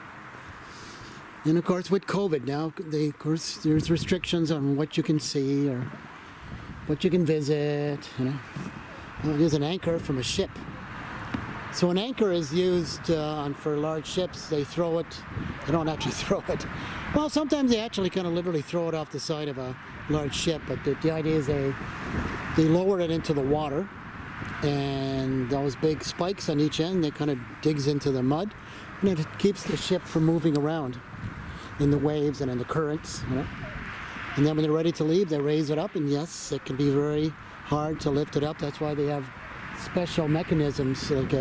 And of course, with COVID now, of course, there's restrictions on what you can see or what you can visit, you know. There's an anchor from a ship. So an anchor is used for large ships. They throw it. They don't actually throw it. Well, sometimes they actually kind of literally throw it off the side of a large ship. But the idea is they they lower it into the water, and those big spikes on each end, they kind of digs into the mud, and it keeps the ship from moving around in the waves and in the currents. You know? And then when they're ready to leave, they raise it up, and yes, it can be very hard to lift it up. That's why they have special mechanisms like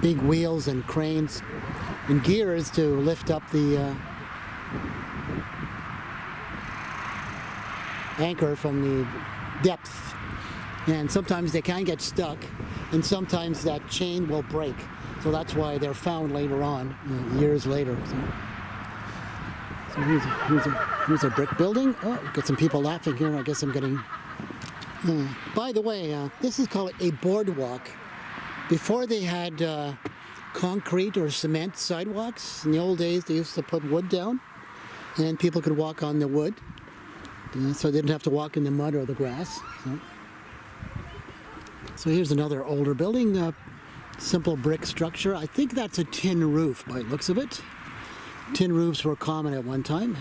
big wheels and cranes and gears to lift up the anchor from the depth. And sometimes they can get stuck, and sometimes that chain will break. So that's why they're found later on, years later. So here's a brick building. Oh, got some people laughing here. I guess I'm getting... by the way, this is called a boardwalk. Before they had concrete or cement sidewalks, in the old days they used to put wood down, and people could walk on the wood. So they didn't have to walk in the mud or the grass. So here's another older building, simple brick structure. I think that's a tin roof by the looks of it. Tin roofs were common at one time.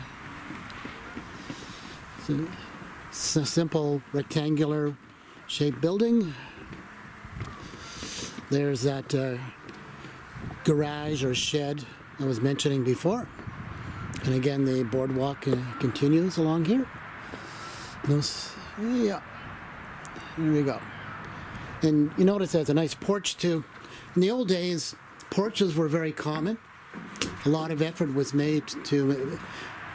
So it's a simple rectangular shaped building. There's that garage or shed I was mentioning before. And again, the boardwalk continues along here. Yeah, here we go. And you notice there's a nice porch too. In the old days, porches were very common. A lot of effort was made to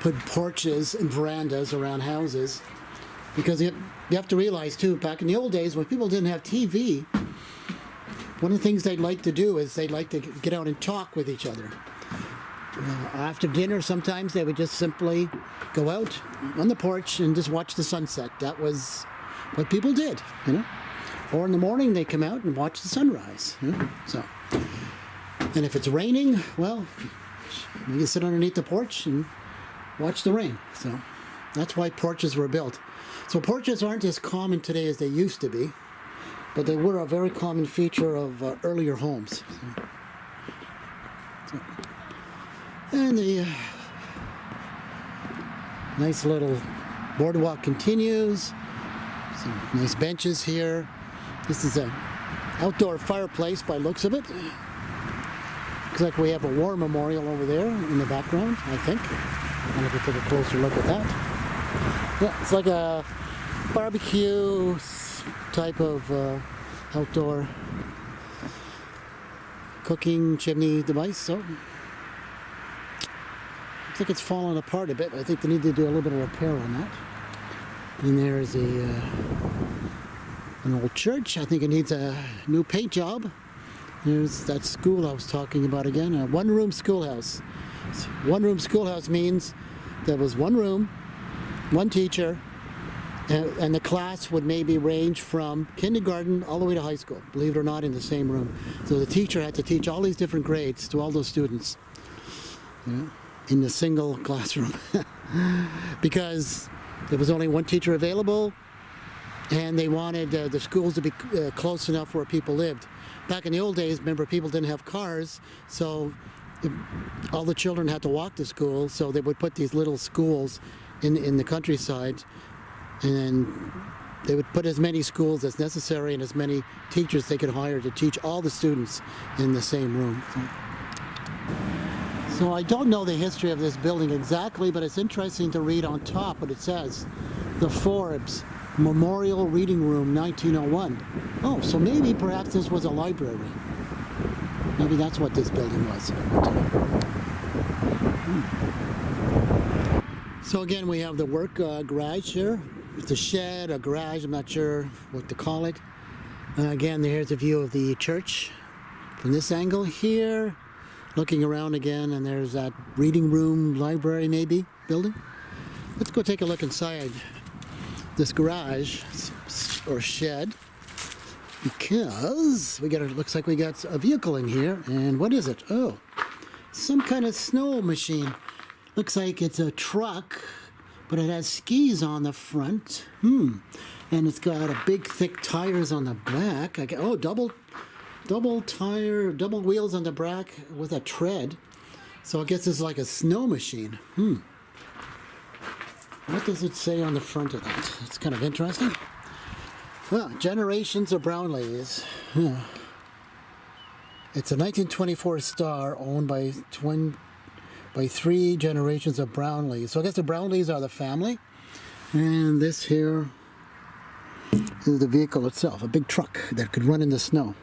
put porches and verandas around houses, because you have to realize too, back in the old days when people didn't have TV, one of the things they'd like to do is they'd like to get out and talk with each other. After dinner, sometimes they would just simply go out on the porch and just watch the sunset. That was what people did, you know. Or in the morning, they come out and watch the sunrise. You know? So, and if it's raining, well, you can sit underneath the porch and watch the rain. So that's why porches were built. So porches aren't as common today as they used to be, but they were a very common feature of earlier homes. So. And the nice little boardwalk continues. Some nice benches here. This is an outdoor fireplace by looks of it. Looks like we have a war memorial over there in the background, I think. I'm going to take a closer look at that. Yeah, it's like a barbecue type of outdoor cooking chimney device. So looks like it's fallen apart a bit. I think they need to do a little bit of repair on that. And there's an old church. I think it needs a new paint job. There's that school I was talking about again, a one-room schoolhouse. One-room schoolhouse means there was one room, one teacher, and the class would maybe range from kindergarten all the way to high school, believe it or not, in the same room. So the teacher had to teach all these different grades to all those students, you know, in a single classroom. Because there was only one teacher available, and they wanted the schools to be close enough where people lived. Back in the old days, remember, people didn't have cars, so all the children had to walk to school, so they would put these little schools in the countryside, and they would put as many schools as necessary and as many teachers they could hire to teach all the students in the same room. So I don't know the history of this building exactly, but it's interesting to read on top what it says. The Forbes Memorial Reading Room, 1901. Oh, so maybe perhaps this was a library. Maybe that's what this building was. So again, we have the work garage here. It's a shed, a garage, I'm not sure what to call it. Again, here's a view of the church from this angle here. Looking around again, and there's that reading room, library maybe, building. Let's go take a look inside this garage or shed, because looks like we got a vehicle in here. And what is it? Oh, some kind of snow machine. Looks like it's a truck, but it has skis on the front. And it's got a big thick tires on the back. Double tire, double wheels on the back with a tread. So I guess it's like a snow machine. What does it say on the front of that? It's kind of interesting. Well, generations of Brownlees. It's a 1924 Star owned by 3 generations of Brownlees. So I guess the Brownlees are the family. And this here is the vehicle itself, a big truck that could run in the snow.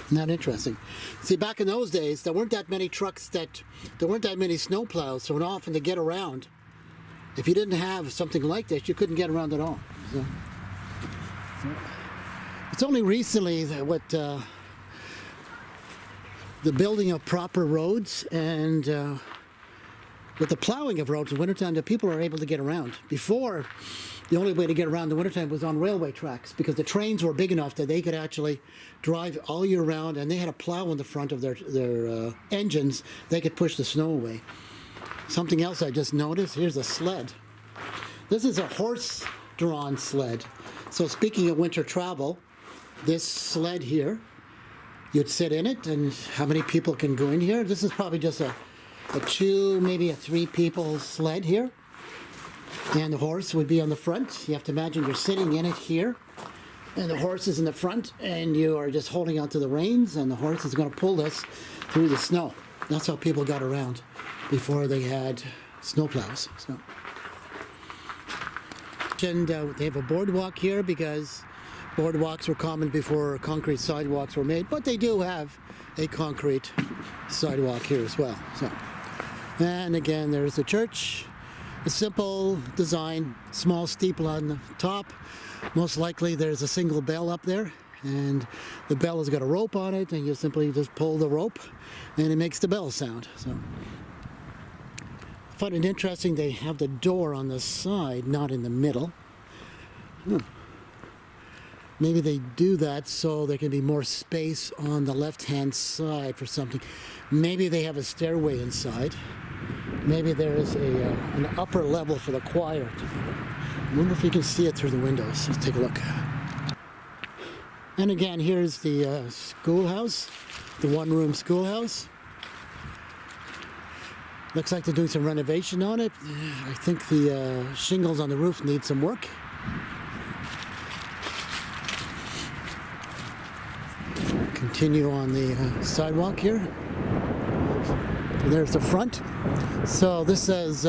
Not interesting. See, back in those days, there weren't that many trucks, there weren't that many snow plows, so often to get around, if you didn't have something like this, you couldn't get around at all. So it's only recently that the building of proper roads and with the plowing of roads in wintertime that people are able to get around. Before, the only way to get around in the wintertime was on railway tracks because the trains were big enough that they could actually drive all year round, and they had a plow on the front of their engines. They could push the snow away. Something else I just noticed, here's a sled. This is a horse-drawn sled. So speaking of winter travel, this sled here, you'd sit in it, and how many people can go in here? This is probably just a 2, maybe a 3 people sled here. And the horse would be on the front. You have to imagine you're sitting in it here, and the horse is in the front, and you are just holding onto the reins, and the horse is going to pull this through the snow. That's how people got around before they had snowplows. So. And they have a boardwalk here because boardwalks were common before concrete sidewalks were made, but they do have a concrete sidewalk here as well. So, and again, there's the church. A simple design, small steeple on the top. Most likely there's a single bell up there, and the bell has got a rope on it, and you simply just pull the rope and it makes the bell sound. So I find it interesting they have the door on the side, not in the middle. Maybe they do that so there can be more space on the left-hand side for something. Maybe they have a stairway inside. Maybe there is an upper level for the choir. I wonder if you can see it through the windows. Let's take a look. And again, here's the schoolhouse, the one-room schoolhouse. Looks like they're doing some renovation on it. I think the shingles on the roof need some work. Continue on the sidewalk here. There's the front. So this says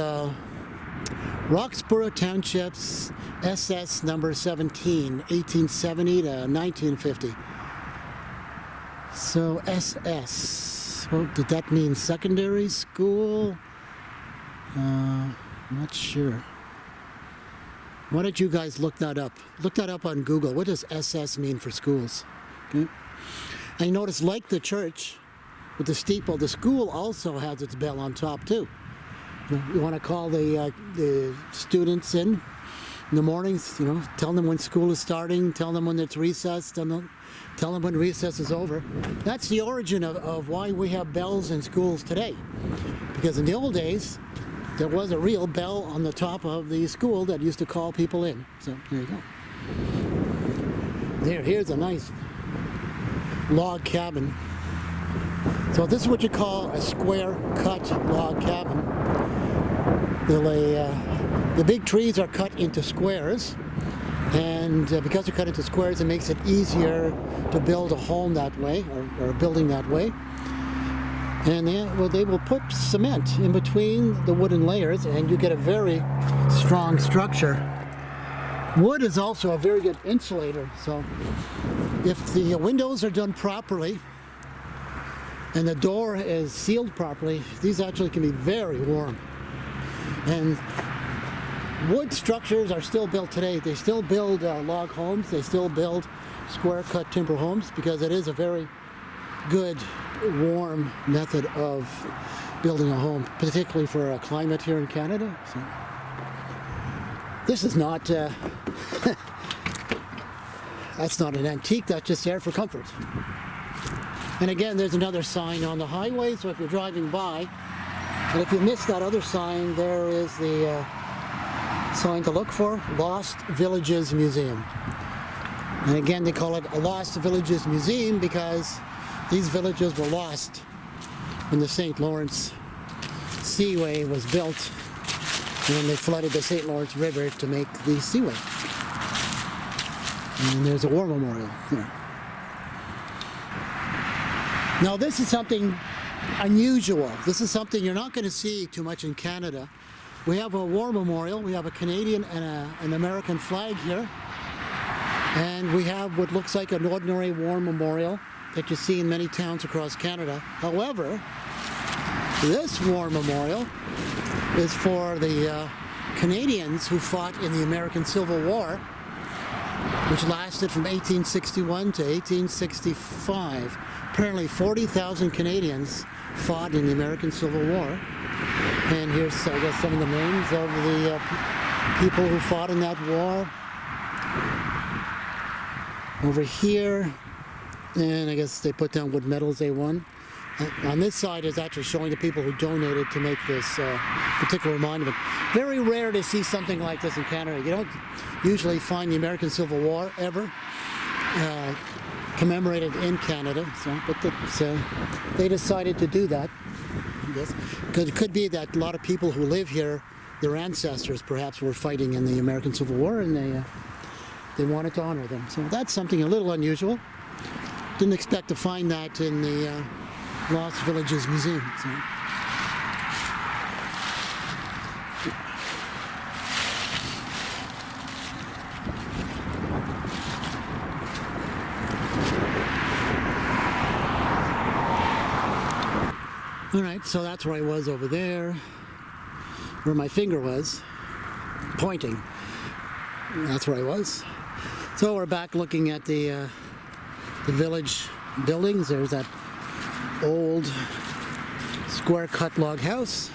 Roxborough Township's SS number 17, 1870 to 1950. So SS. Well, did that mean secondary school? Not sure. Why don't you guys look that up? Look that up on Google. What does SS mean for schools? Okay. And you notice, like the church with the steeple, the school also has its bell on top too. You want to call the students in the mornings, tell them when school is starting, tell them when it's recess, tell them when recess is over. That's the origin of why we have bells in schools today. Because in the old days, there was a real bell on the top of the school that used to call people in. So there you go. Here's a nice log cabin. So this is what you call a square cut log cabin. The big trees are cut into squares, and because they're cut into squares, it makes it easier to build a home that way, or a building that way. And they will put cement in between the wooden layers, and you get a very strong structure. Wood is also a very good insulator, so if the windows are done properly and the door is sealed properly, these actually can be very warm. And wood structures are still built today. They still build log homes. They still build square cut timber homes because it is a very good warm method of building a home, particularly for a climate here in Canada. So this is not that's not an antique, that's just there for comfort. And again, there's another sign on the highway, so if you're driving by, and if you miss that other sign, there is the sign to look for, Lost Villages Museum. And again, they call it a Lost Villages Museum because these villages were lost when the St. Lawrence Seaway was built, and then they flooded the St. Lawrence River to make the seaway. And there's a war memorial there. Now this is something unusual. This is something you're not going to see too much in Canada. We have a war memorial. We have a Canadian and an American flag here. And we have what looks like an ordinary war memorial that you see in many towns across Canada. However, this war memorial is for the Canadians who fought in the American Civil War, which lasted from 1861 to 1865. Apparently 40,000 Canadians fought in the American Civil War. And here's, I guess, some of the names of the people who fought in that war. Over here, and I guess they put down what medals they won. On this side is actually showing the people who donated to make this particular monument. Very rare to see something like this in Canada. You don't usually find the American Civil War ever commemorated in Canada, but they decided to do that. Yes. It could be that a lot of people who live here, their ancestors perhaps were fighting in the American Civil War, and they wanted to honor them. So that's something a little unusual. Didn't expect to find that in the Lost Villages Museum. So. All right, so that's where I was over there, where my finger was pointing. That's where I was. So we're back looking at the village buildings. There's that old square cut log house.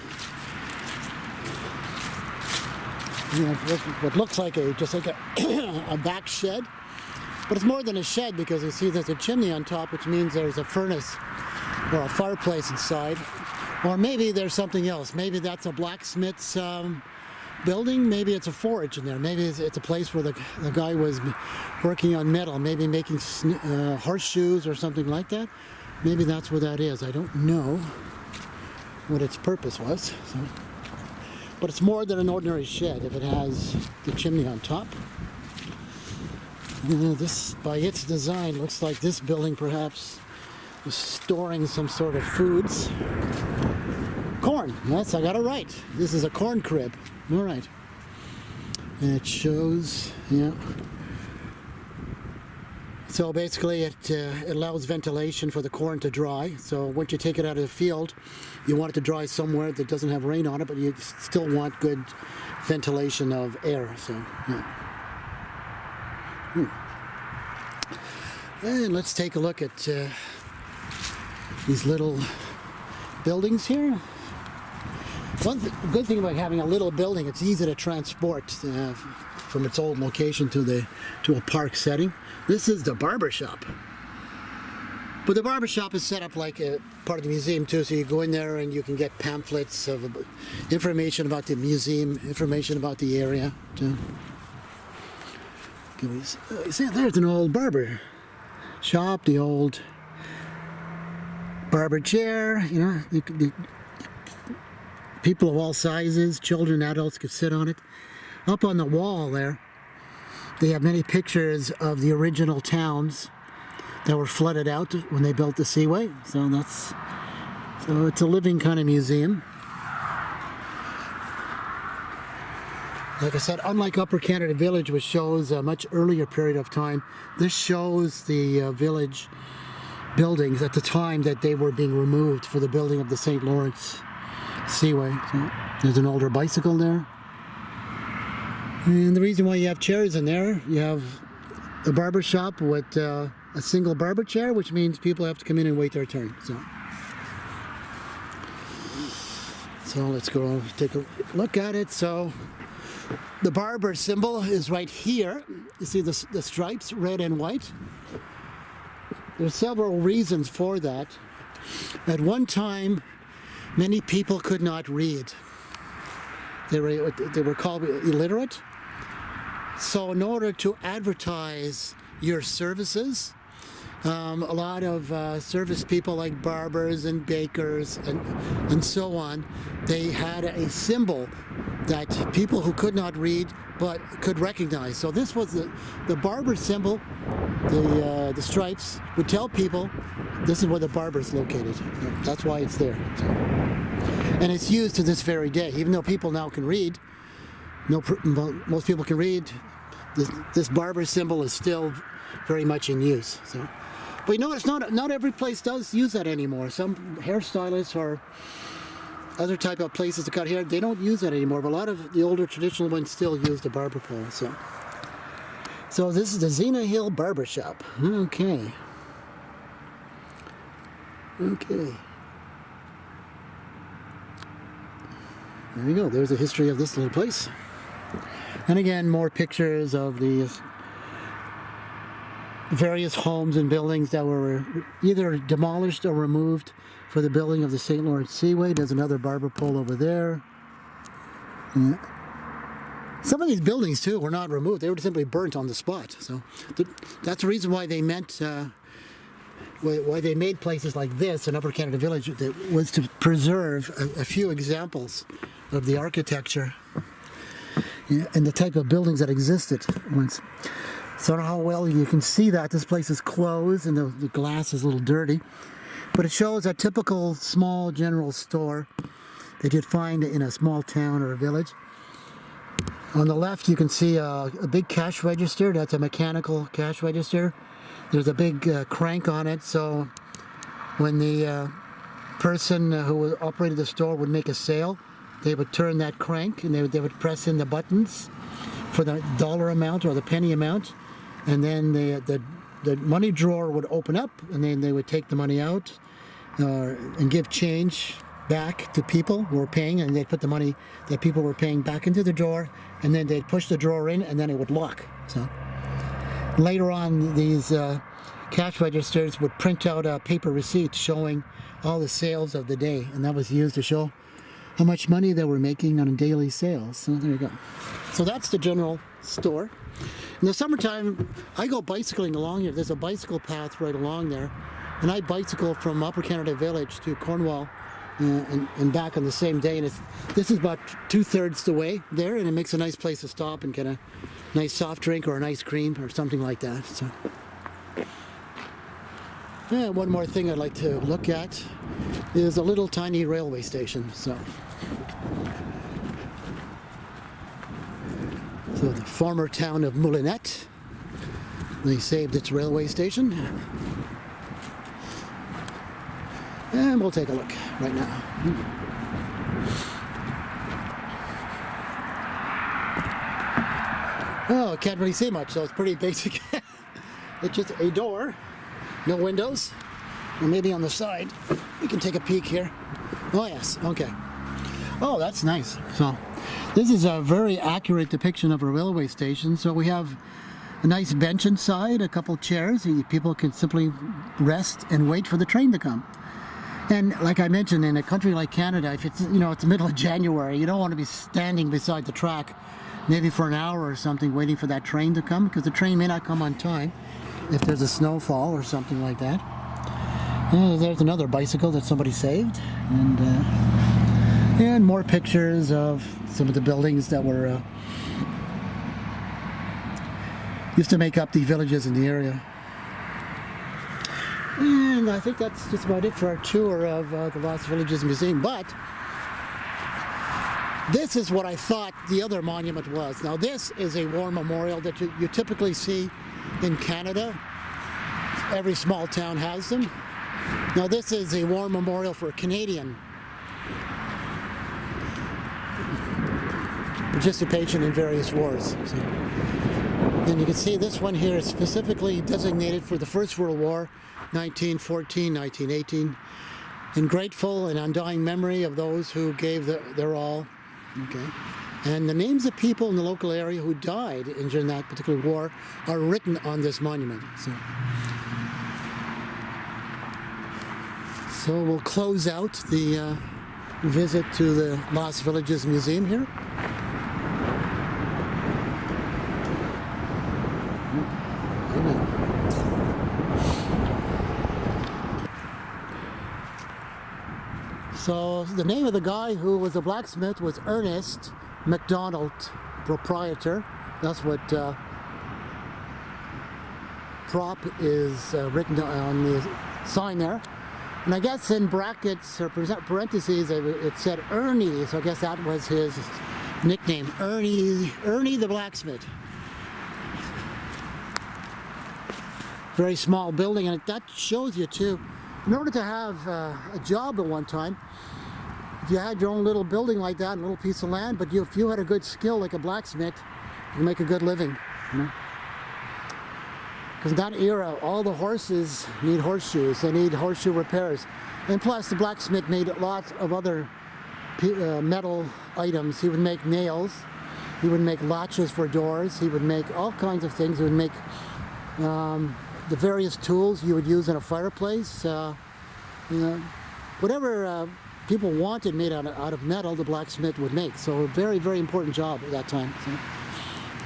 You know, what looks like just like a back shed, but it's more than a shed because you see there's a chimney on top, which means there's a furnace or a fireplace inside, or maybe there's something else. Maybe that's a blacksmith's building. Maybe it's a forge in there. Maybe it's a place where the guy was working on metal, maybe making horseshoes or something like that. Maybe that's where that is. I don't know what its purpose was. So. But it's more than an ordinary shed if it has the chimney on top. This, by its design, looks like this building perhaps was storing some sort of foods. Corn. Yes, I got it right. This is a corn crib. All right. And it shows, yeah. So basically it allows ventilation for the corn to dry. So once you take it out of the field, you want it to dry somewhere that doesn't have rain on it, but you still want good ventilation of air. So, yeah. And let's take a look at these little buildings here. One good thing about having a little building, it's easy to transport from its old location to a park setting. This is the barber shop. But the barber shop is set up like a part of the museum too, so you go in there and you can get pamphlets of information about the museum, information about the area too. See, there's an old barber shop, the old barber chair, you know, people of all sizes, children, adults could sit on it. Up on the wall there, they have many pictures of the original towns that were flooded out when they built the seaway. So it's a living kind of museum. Like I said, unlike Upper Canada Village, which shows a much earlier period of time, this shows the village buildings at the time that they were being removed for the building of the St. Lawrence Seaway. So there's an older bicycle there. And the reason why you have chairs in there, you have a barber shop with a single barber chair, which means people have to come in and wait their turn. So let's go take a look at it. So the barber symbol is right here. You see the stripes, red and white. There's several reasons for that. At one time, many people could not read. They were called illiterate. So in order to advertise your services, A lot of service people like barbers and bakers and so on, they had a symbol that people who could not read but could recognize. So this was the barber symbol. The stripes would tell people this is where the barber's located. That's why it's there. So, and it's used to this very day, even though people now can read. Most people can read. This barber symbol is still very much in use. So, but you know, it's not every place does use that anymore. Some hairstylists or other type of places to cut hair, they don't use that anymore. But a lot of the older traditional ones still use the barber pole. So this is the Zena Hill Barber Shop. Okay. There you go. There's the history of this little place. And again, more pictures of the various homes and buildings that were either demolished or removed for the building of the St. Lawrence Seaway. There's another barber pole over there. Yeah. Some of these buildings, too, were not removed. They were simply burnt on the spot. So that's the reason why they why they made places like this in Upper Canada Village, was to preserve a few examples of the architecture and the type of buildings that existed once. So I don't know how well you can see that. This place is closed and the glass is a little dirty. But it shows a typical small general store that you'd find in a small town or a village. On the left you can see a big cash register. That's a mechanical cash register. There's a big crank on it, so when the person who operated the store would make a sale, they would turn that crank and they would press in the buttons for the dollar amount or the penny amount, and then the money drawer would open up, and then they would take the money out and give change back to people who were paying, and they'd put the money that people were paying back into the drawer, and then they'd push the drawer in, and then it would lock. So later on, these cash registers would print out a paper receipt showing all the sales of the day, and that was used to show how much money they were making on daily sales. So there you go. So that's the general store. In the summertime, I go bicycling along here. There's a bicycle path right along there, and I bicycle from Upper Canada Village to Cornwall and back on the same day. And this is about 2/3 the way there, and it makes a nice place to stop and get a nice soft drink or an ice cream or something like that. So, yeah, one more thing I'd like to look at is a little tiny railway station. So the former town of Moulinette, they saved its railway station. And we'll take a look right now. Oh, can't really see much, so it's pretty basic. It's just a door, no windows, and maybe on the side we can take a peek here. Oh yes, okay. Oh, that's nice. So this is a very accurate depiction of a railway station. So we have a nice bench inside, a couple chairs. People can simply rest and wait for the train to come. And like I mentioned, in a country like Canada, if it's it's the middle of January, you don't want to be standing beside the track maybe for an hour or something waiting for that train to come, because the train may not come on time if there's a snowfall or something like that. And there's another bicycle that somebody saved, and more pictures of some of the buildings that were used to make up the villages in the area. And I think that's just about it for our tour of the Lost Villages Museum. But this is what I thought the other monument was. Now this is a war memorial that you typically see in Canada. Every small town has them. Now this is a war memorial for a Canadian participation in various wars. So, and you can see this one here is specifically designated for the First World War, 1914, 1918, in grateful and undying memory of those who gave their all. Okay, and the names of people in the local area who died during that particular war are written on this monument. So we'll close out the visit to the Lost Villages Museum here. the name of the guy who was a blacksmith was Ernest MacDonald, proprietor. That's what prop is written on the sign there. And I guess in brackets or parentheses it said Ernie, so I guess that was his nickname, Ernie the blacksmith. Very small building, and that shows you too, in order to have a job at one time, if you had your own little building like that, a little piece of land, but if you had a good skill like a blacksmith, you make a good living, you know? Because in that era, all the horses need horseshoes, they need horseshoe repairs. And plus, the blacksmith made lots of other metal items. He would make nails, he would make latches for doors, he would make all kinds of things. He would make the various tools you would use in a fireplace. You know, whatever people wanted made out of metal, the blacksmith would make. So a very, very important job at that time. So.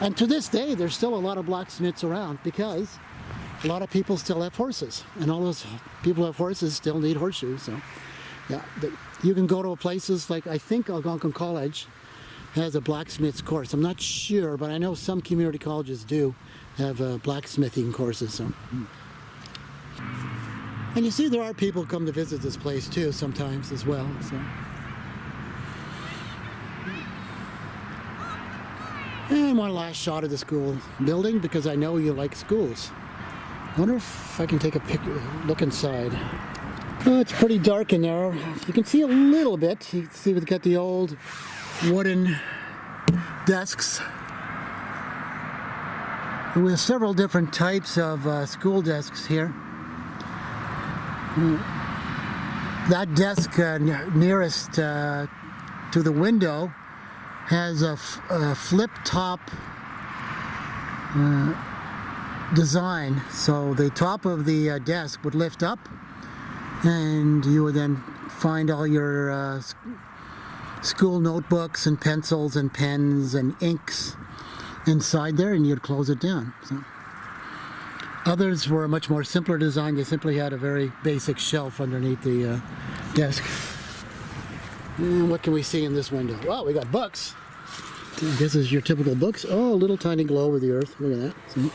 And to this day, there's still a lot of blacksmiths around because a lot of people still have horses. And all those people who have horses still need horseshoes. So yeah, you can go to places like, I think Algonquin College has a blacksmith's course. I'm not sure, but I know some community colleges do have blacksmithing courses. So. And you see there are people come to visit this place too sometimes as well. So. And one last shot of the school building because I know you like schools. I wonder if I can take a look inside. Oh, it's pretty dark in there. You can see a little bit. You can see we've got the old wooden desks. We have several different types of school desks here. That desk nearest to the window has a flip top design. So the top of the desk would lift up and you would then find all your school notebooks and pencils and pens and inks inside there, and you'd close it down. So. Others were a much more simpler design. They simply had a very basic shelf underneath the desk. And what can we see in this window? Well, we got books. This is your typical books. Oh, a little tiny glow of the earth. Look at that. See?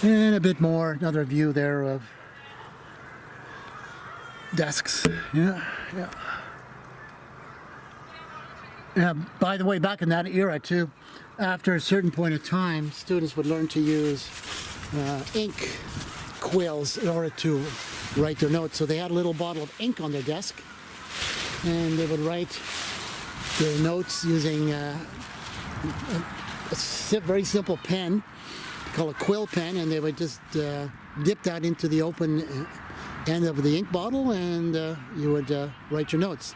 And a bit more, another view there of desks. Yeah. By the way, back in that era too, after a certain point of time, students would learn to use ink quills in order to write their notes. So they had a little bottle of ink on their desk, and they would write their notes using a very simple pen, called a quill pen, and they would just dip that into the open end of the ink bottle, and you would write your notes.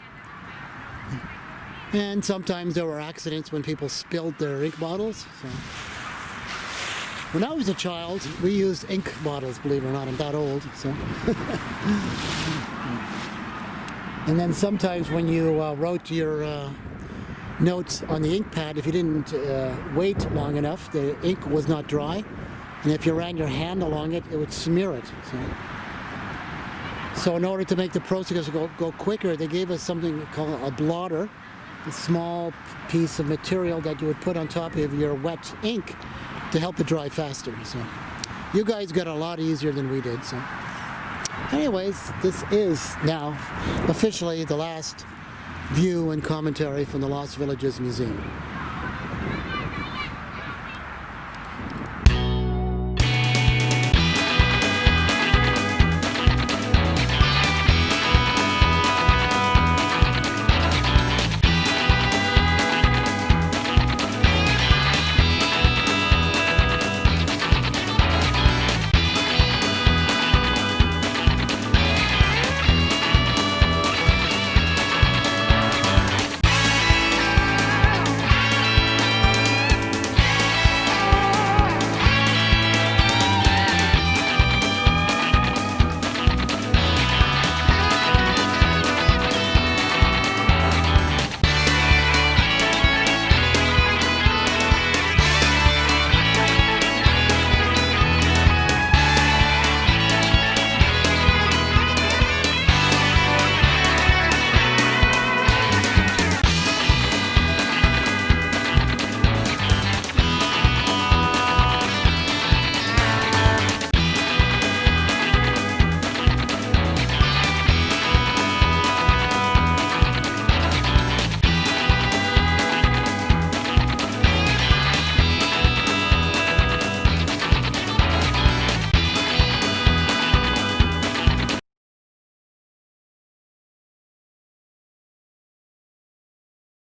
And sometimes there were accidents when people spilled their ink bottles. So. When I was a child, we used ink bottles, believe it or not. I'm that old. So. And then sometimes when you wrote your notes on the ink pad, if you didn't wait long enough, the ink was not dry. And if you ran your hand along it, it would smear it. So in order to make the process go quicker, they gave us something called a blotter. A small piece of material that you would put on top of your wet ink to help it dry faster. So you guys got a lot easier than we did. So anyways, this is now officially the last view and commentary from the Lost Villages Museum.